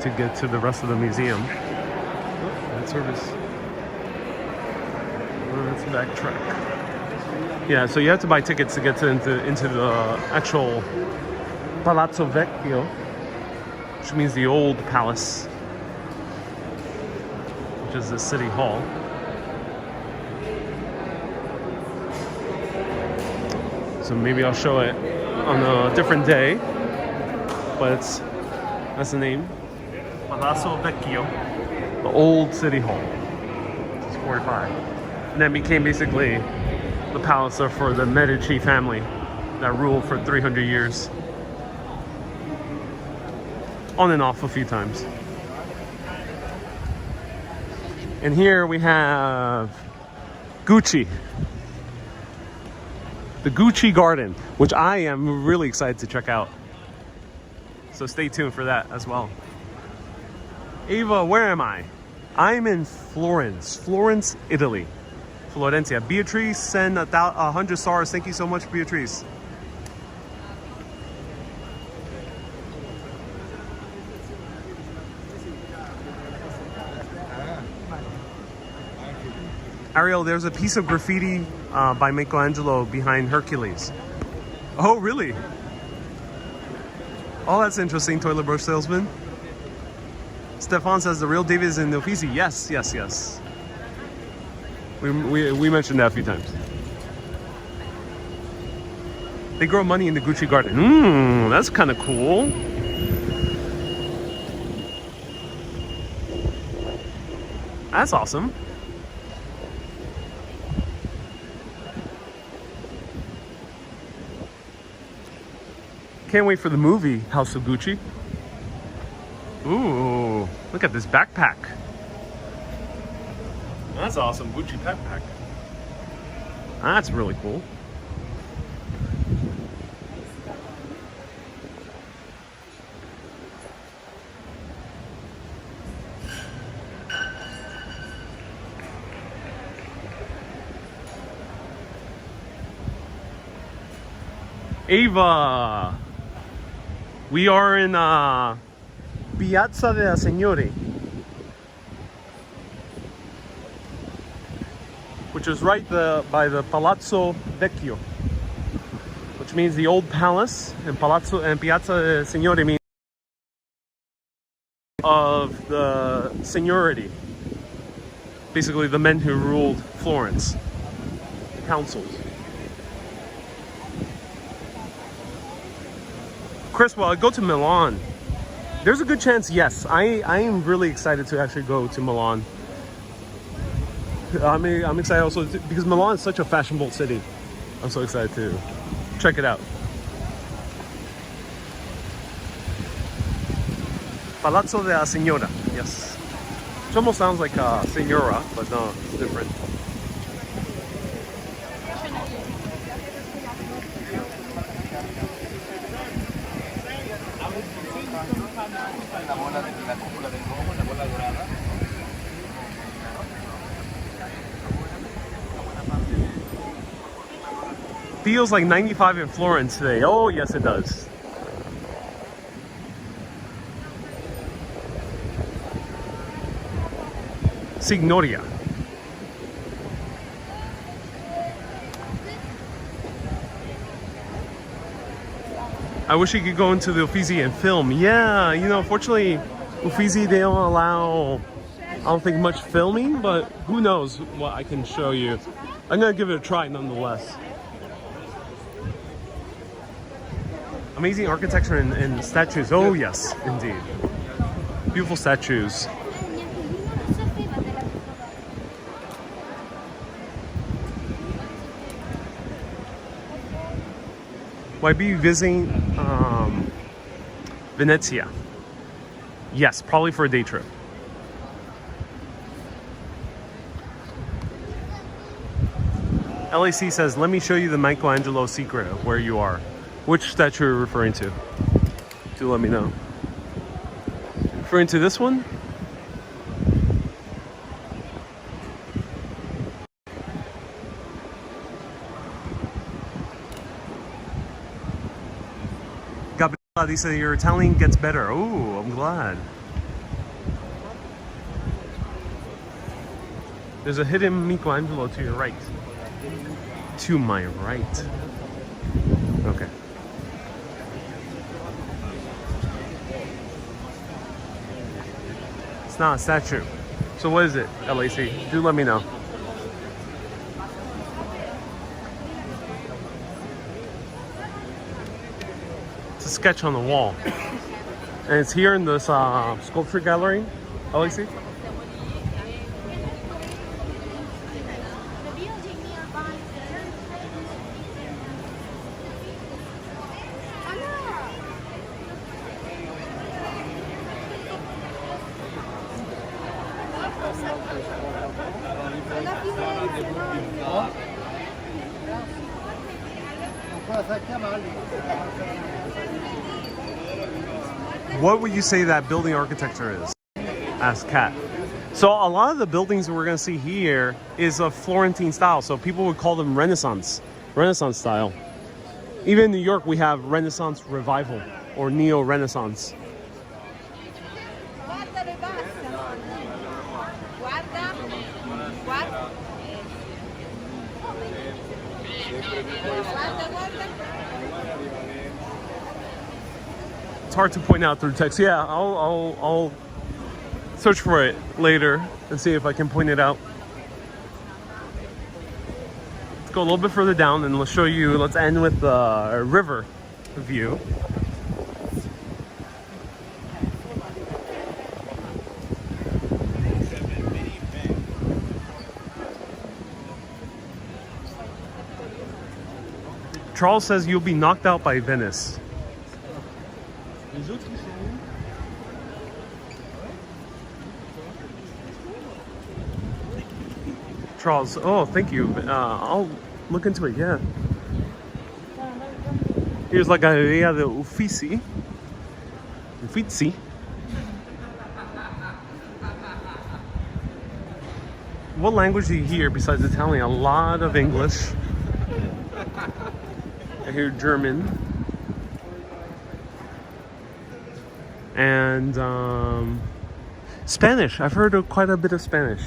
To get to the rest of the museum. Oh, that service. Let's backtrack. Yeah, so you have to buy tickets to get into the actual Palazzo Vecchio, which means the old palace, which is the city hall. So maybe I'll show it on a different day, but that's the name. Palazzo Vecchio, the old city hall. It's 45. And that became basically the palace for the Medici family that ruled for 300 years. On and off a few times. And here we have Gucci. The Gucci Garden, which I am really excited to check out. So stay tuned for that as well. Ava, where am I? I'm in Florence, Italy. Florencia. Beatrice sent 100 stars. Thank you so much, Beatrice. Ariel, there's a piece of graffiti by Mikko Angelo behind Hercules. Oh, really? Oh, that's interesting, toilet brush salesman. Stefan says the real David is in the Uffizi. Yes, yes, yes. We mentioned that a few times. They grow money in the Gucci garden. That's kind of cool. That's awesome. Can't wait for the movie, House of Gucci. Ooh, look at this backpack. That's awesome, Gucci backpack. That's really cool. Ava, we are in Piazza della Signora, which is right by the Palazzo Vecchio, which means the old palace, and Palazzo and Piazza della Signora means of the seniority, basically the men who ruled Florence, the councils. Chris, well, I go to Milan. There's a good chance, yes. I am really excited to actually go to Milan. I mean, I'm excited also because Milan is such a fashionable city. I'm so excited to check it out. Palazzo della Signora, yes. It almost sounds like Signora, but no, it's different. Feels like 95 in Florence today. Oh, yes, it does. Signora. I wish you could go into the Uffizi and film. Yeah, you know, unfortunately, Uffizi, they don't allow, I don't think, much filming, but who knows what I can show you. I'm gonna give it a try nonetheless. Amazing architecture and statues. Oh, yes, indeed. Beautiful statues. Will I be visiting Venezia? Yes, probably for a day trip. LAC says, let me show you the Michelangelo secret of where you are. Which statue are you referring to? Do let me know. Referring to this one? Gabriela dice your Italian gets better. Oh, I'm glad. There's a hidden Michelangelo to your right. To my right. Okay. It's not a statue. So what is it, LAC? Do let me know. It's a sketch on the wall. And it's here in this sculpture gallery, LAC. What would you say that building architecture is? Asked Kat. So a lot of the buildings that we're going to see here is of Florentine style. So people would call them Renaissance style. Even in New York, we have Renaissance Revival or Neo-Renaissance. It's hard to point out through text. Yeah, I'll search for it later and see if I can point it out. Let's go a little bit further down and let's show you, let's end with the river view. Charles says you'll be knocked out by Venice. Charles, oh, thank you. I'll look into it, yeah. Here's la Galleria de Uffizi. Uffizi. What language do you hear besides Italian? A lot of English. I hear German. And Spanish. I've heard quite a bit of Spanish.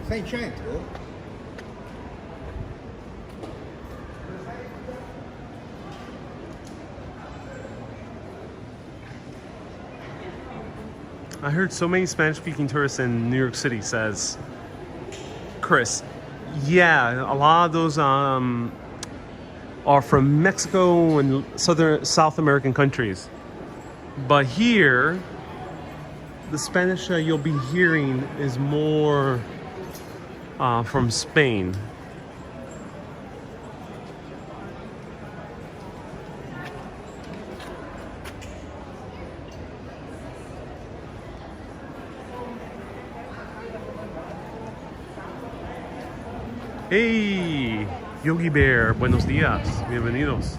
Seicento? I heard so many Spanish-speaking tourists in New York City, says Chris. Yeah, a lot of those are from Mexico and South American countries. But here, the Spanish you'll be hearing is more from Spain. Hey, Yogi Bear, buenos días, bienvenidos.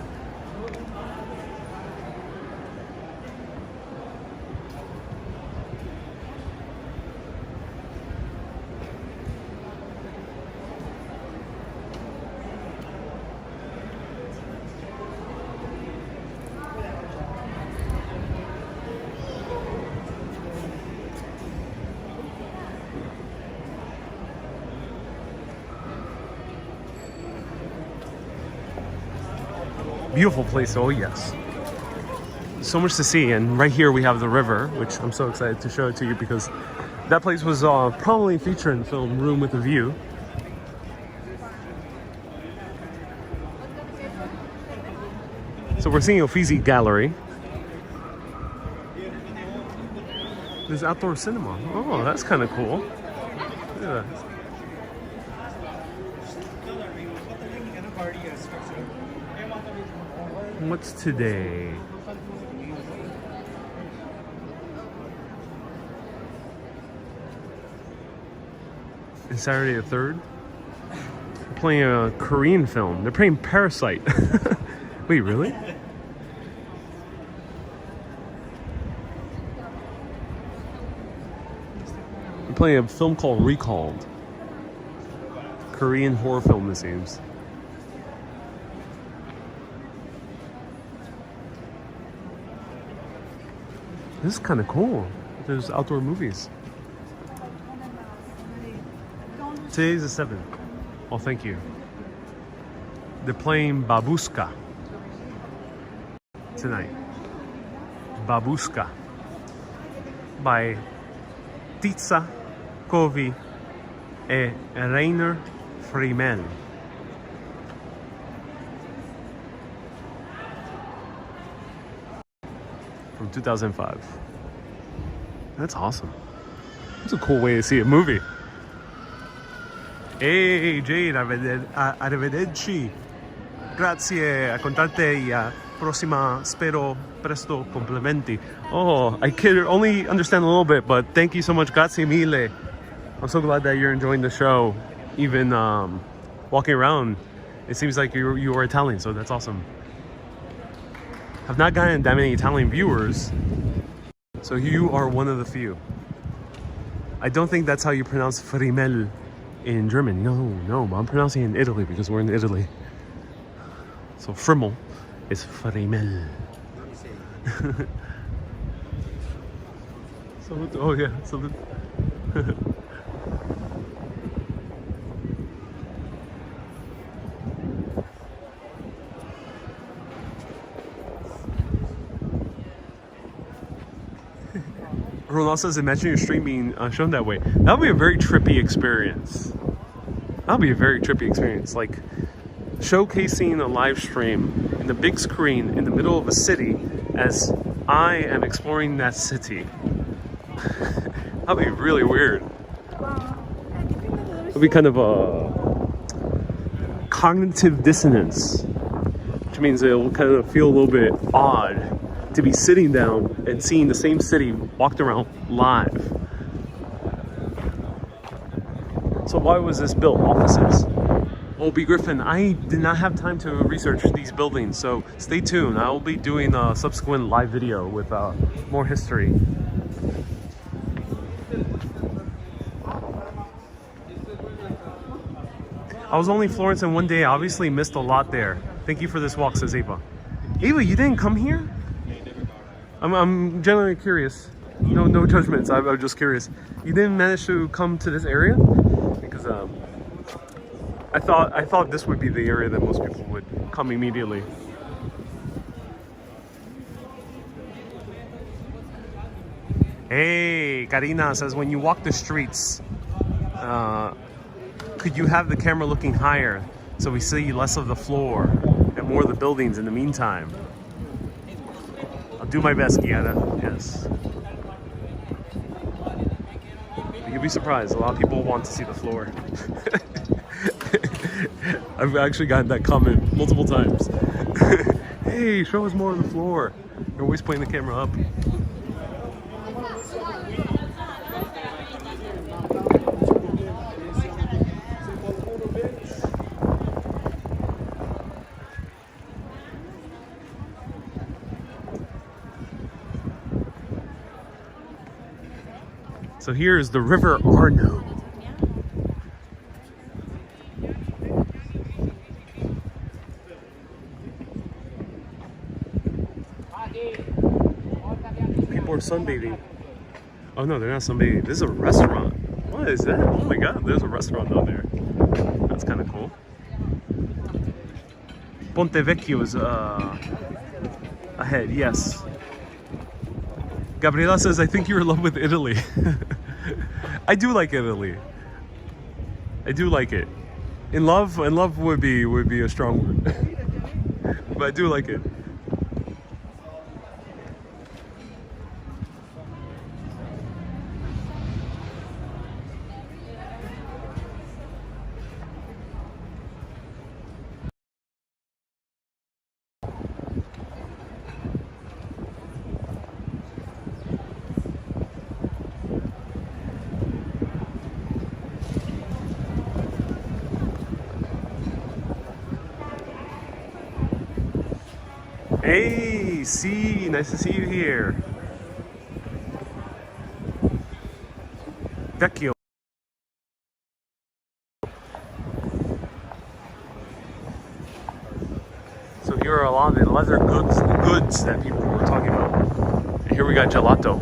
Beautiful place, oh yes. So much to see, and right here we have the river, which I'm so excited to show it to you because that place was probably featured in the film Room with a View. So we're seeing Uffizi Gallery. There's outdoor cinema. Oh, that's kind of cool. Look at that. What's today? It's Saturday the 3rd. They're playing a Korean film. They're playing Parasite. Wait, really? They're playing a film called Recalled. Korean horror film, it seems. This is kind of cool. There's outdoor movies. Today's the 7th. Oh, thank you. They're playing Babushka tonight. Babushka by Titsa Kovi and Rainer Freeman. From 2005. That's awesome. That's a cool way to see a movie. Hey Jade, arrivederci. Grazie, a contarte prossima, spero presto complimenti. Oh, I could only understand a little bit, but thank you so much. Grazie mille. I'm so glad that you're enjoying the show, even walking around. It seems like you are Italian, so that's awesome. I've not gotten that many Italian viewers, so you are one of the few. I don't think that's how you pronounce Frimel in German. No, but I'm pronouncing it in Italy because we're in Italy. So Frimmel is Frimel. Salute. Oh yeah, salute. Ronald says, imagine your stream being shown that way. That would be a very trippy experience. That would be a very trippy experience. Like showcasing a live stream in the big screen in the middle of a city as I am exploring that city. That would be really weird. It would be kind of a cognitive dissonance, which means it will kind of feel a little bit odd to be sitting down and seeing the same city walked around live. So why was this built? Offices? Oh, B. Griffin, I did not have time to research these buildings, so stay tuned. I will be doing a subsequent live video with more history. I was only in Florence in one day. I obviously missed a lot there. Thank you for this walk, says Ava. Ava, you didn't come here? I'm genuinely curious. No judgments. I'm just curious. You didn't manage to come to this area because I thought this would be the area that most people would come immediately. Hey, Karina says, when you walk the streets, could you have the camera looking higher so we see less of the floor and more of the buildings in the meantime? I'll do my best, Gianna. Yes. You'll be surprised. A lot of people want to see the floor. I've actually gotten that comment multiple times. Hey, show us more of the floor. You're always putting the camera up. So here is the River Arno. People are sunbathing. Oh no, they're not sunbathing. This is a restaurant. What is that? Oh my god, there's a restaurant down there. That's kind of cool. Ponte Vecchio is ahead, yes. Gabriela says, I think you're in love with Italy. I do like Italy. I do like it. In love would be a strong word. But I do like it. Hey, C, nice to see you here. Vecchio. So here are a lot of the leather goods that people were talking about. And here we got gelato.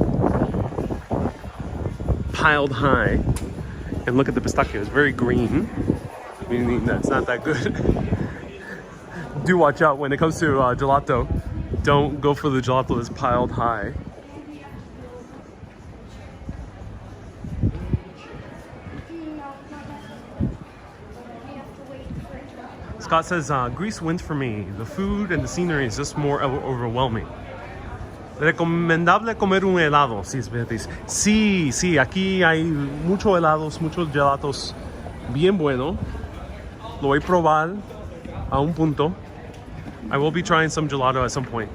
Piled high. And look at the pistachio, it's very green. Meaning that it's not that good. Do watch out when it comes to gelato. Don't go for the gelato that's piled high. Scott says, Greece wins for me. The food and the scenery is just more overwhelming. Recomendable comer un helado. Sí, sí, aquí hay muchos helados, muchos gelatos bien bueno. Lo voy a probar a un punto. I will be trying some gelato at some point.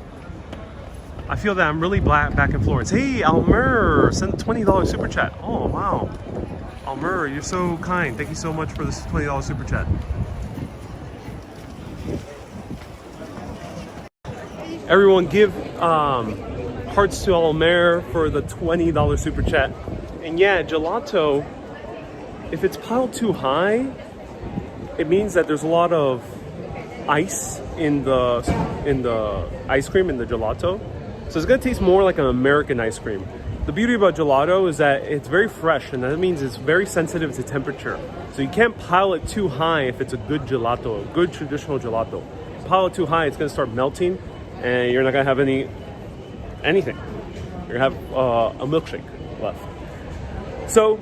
I feel that I'm really back in Florence. Hey, Almer, sent a $20 super chat. Oh, wow. Almer, you're so kind. Thank you so much for this $20 super chat. Everyone give hearts to Almer for the $20 super chat. And yeah, gelato, if it's piled too high, it means that there's a lot of ice in the ice cream, in the gelato. So it's gonna taste more like an American ice cream. The beauty about gelato is that it's very fresh, and that means it's very sensitive to temperature. So you can't pile it too high if it's a good gelato, a good traditional gelato. Pile it too high, it's gonna start melting, and you're not gonna have anything. You're gonna have a milkshake left. So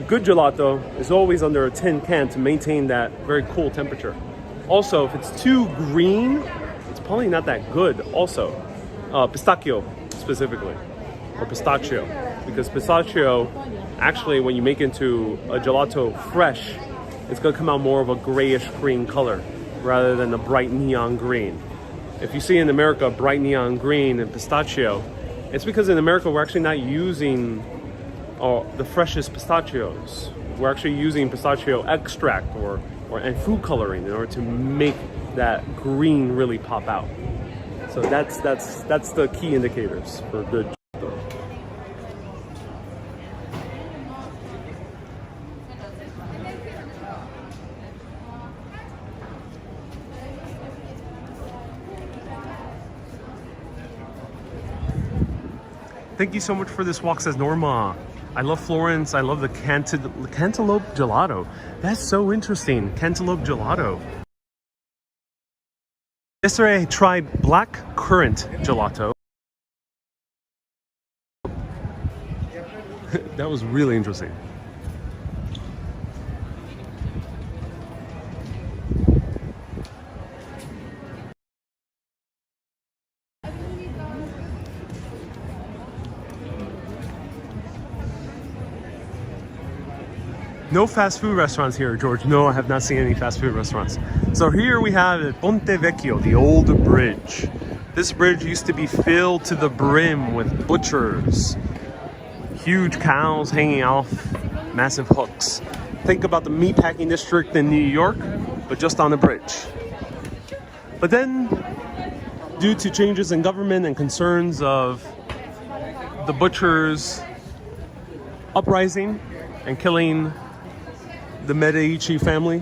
good gelato is always under a tin can to maintain that very cool temperature. Also, if it's too green, it's probably not that good. Also, pistachio specifically, or pistachio, because pistachio, actually, when you make it into a gelato fresh, it's gonna come out more of a grayish green color rather than a bright neon green. If you see in America bright neon green and pistachio, it's because in America we're actually not using the freshest pistachios. We're actually using pistachio extract and food coloring in order to make that green really pop out. So that's the key indicators for good gelato. Thank you so much for this walk, says Norma. I love Florence. I love the cantaloupe gelato. That's so interesting. Cantaloupe gelato. Yesterday I tried black currant gelato. That was really interesting. No fast food restaurants here, George. No, I have not seen any fast food restaurants. So here we have Ponte Vecchio, the old bridge. This bridge used to be filled to the brim with butchers. Huge cows hanging off massive hooks. Think about the meatpacking district in New York, but just on a bridge. But then, due to changes in government and concerns of the butchers uprising and killing the Medici family,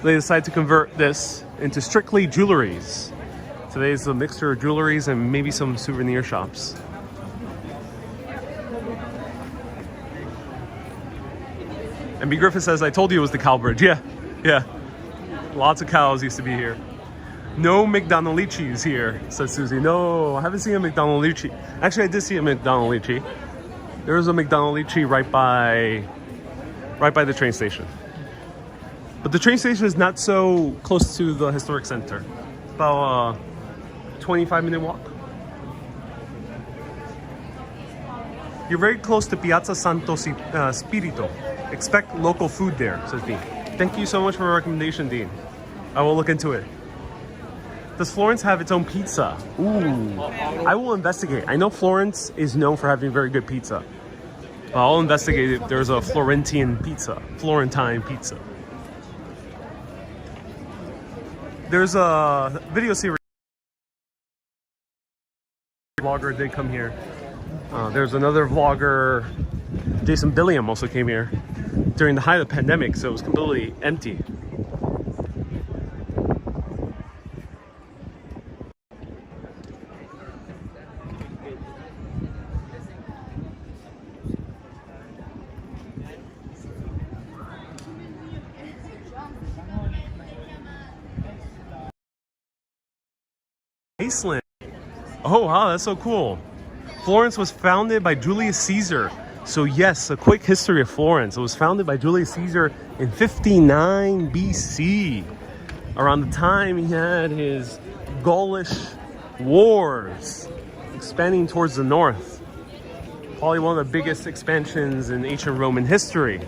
they decided to convert this into strictly jewelries. Today's a mixture of jewelries and maybe some souvenir shops. And B. Griffith says, I told you it was the cow bridge. Yeah. Lots of cows used to be here. No McDonald's here, says Susie. No, I haven't seen a McDonald's. Actually, I did see a McDonald's. There was a McDonald's right by the train station. But the train station is not so close to the historic center. About a 25-minute walk. You're very close to Piazza Santo Spirito. Expect local food there, says Dean. Thank you so much for the recommendation, Dean. I will look into it. Does Florence have its own pizza? Ooh, I will investigate. I know Florence is known for having very good pizza. I'll investigate if there's a Florentine pizza. There's a video series. Vlogger did come here. There's another vlogger, Jason Billiam, also came here during the height of the pandemic, so it was completely empty. Iceland. Oh wow, that's so cool. Florence was founded by Julius Caesar. So yes, a quick history of Florence. It was founded by Julius Caesar in 59 BC. Around the time he had his Gaulish wars expanding towards the north. Probably one of the biggest expansions in ancient Roman history.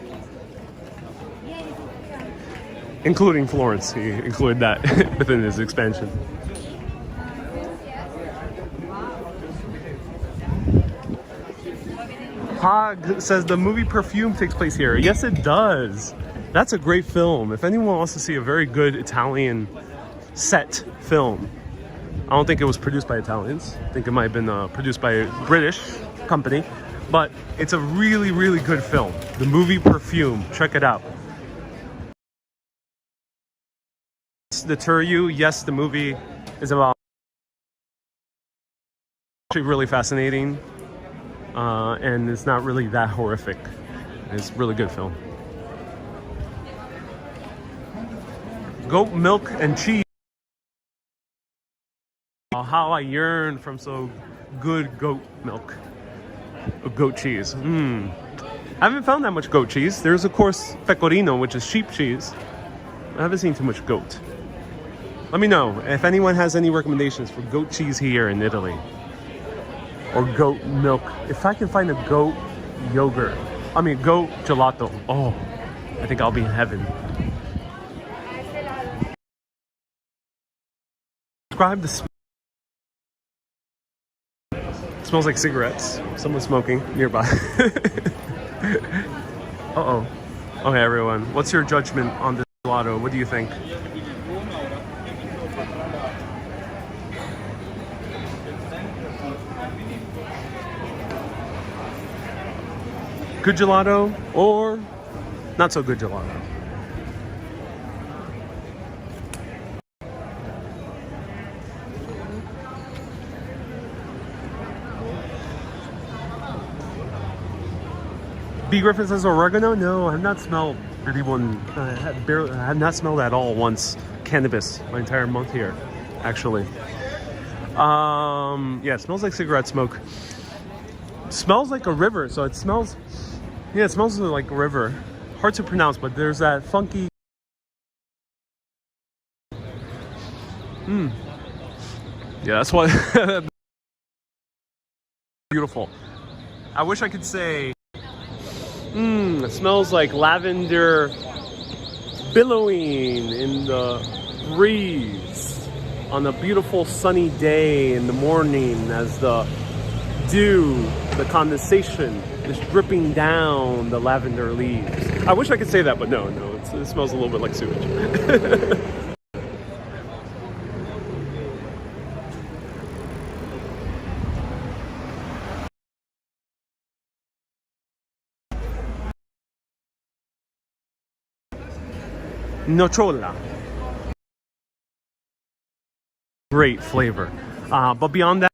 Including Florence, he included that within his expansion. Hog says the movie Perfume takes place here. Yes, it does. That's a great film. If anyone wants to see a very good Italian set film, I don't think it was produced by Italians. I think it might have been produced by a British company. But it's a really, really good film. The movie Perfume. Check it out. Deter you? Yes, the movie is about actually really fascinating. And it's not really that horrific. It's a really good film. Goat milk and cheese. Oh, how I yearn from so good goat milk. Goat cheese. I haven't found that much goat cheese. There's of course pecorino, which is sheep cheese. I haven't seen too much goat. Let me know if anyone has any recommendations for goat cheese here in Italy. Or goat milk. If I can find a goat yogurt. I mean goat gelato. Oh, I think I'll be in heaven. Describe the smell. Smells like cigarettes. Someone's smoking nearby. Uh-oh. Okay, everyone. What's your judgment on this gelato? What do you think? Good gelato or not so good gelato? B. Griffin says oregano? No, I have not smelled anyone. I have not smelled at all once cannabis my entire month here, actually. Yeah, it smells like cigarette smoke. Smells like a river, so it smells. Yeah, it smells like a river. Hard to pronounce, but there's that funky. Yeah, that's what. Beautiful. I wish I could say. It smells like lavender billowing in the breeze on a beautiful sunny day in the morning as the dew, the condensation is dripping down the lavender leaves. I wish I could say that, but no, it smells a little bit like sewage. Nocciola. Great flavor. But beyond that,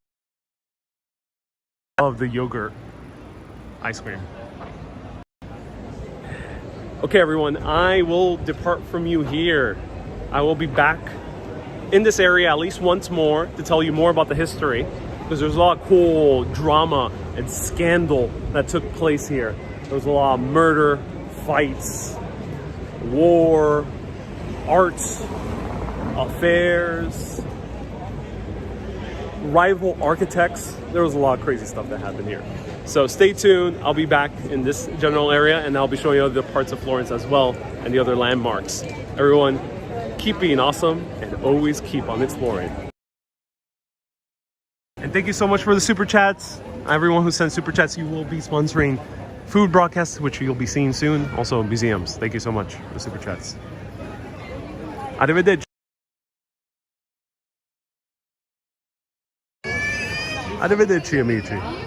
I love the yogurt ice cream. Okay, everyone, I will depart from you here. I will be back in this area at least once more to tell you more about the history, because there's a lot of cool drama and scandal that took place here. There was a lot of murder, fights, war, art, affairs, rival architects. There was a lot of crazy stuff that happened here. So stay tuned. I'll be back in this general area and I'll be showing you other parts of Florence as well and the other landmarks. Everyone, keep being awesome and always keep on exploring. And thank you so much for the super chats. Everyone who sends super chats, you will be sponsoring food broadcasts, which you'll be seeing soon. Also museums. Thank you so much for the super chats. Arrivederci. Arrivederci, amici.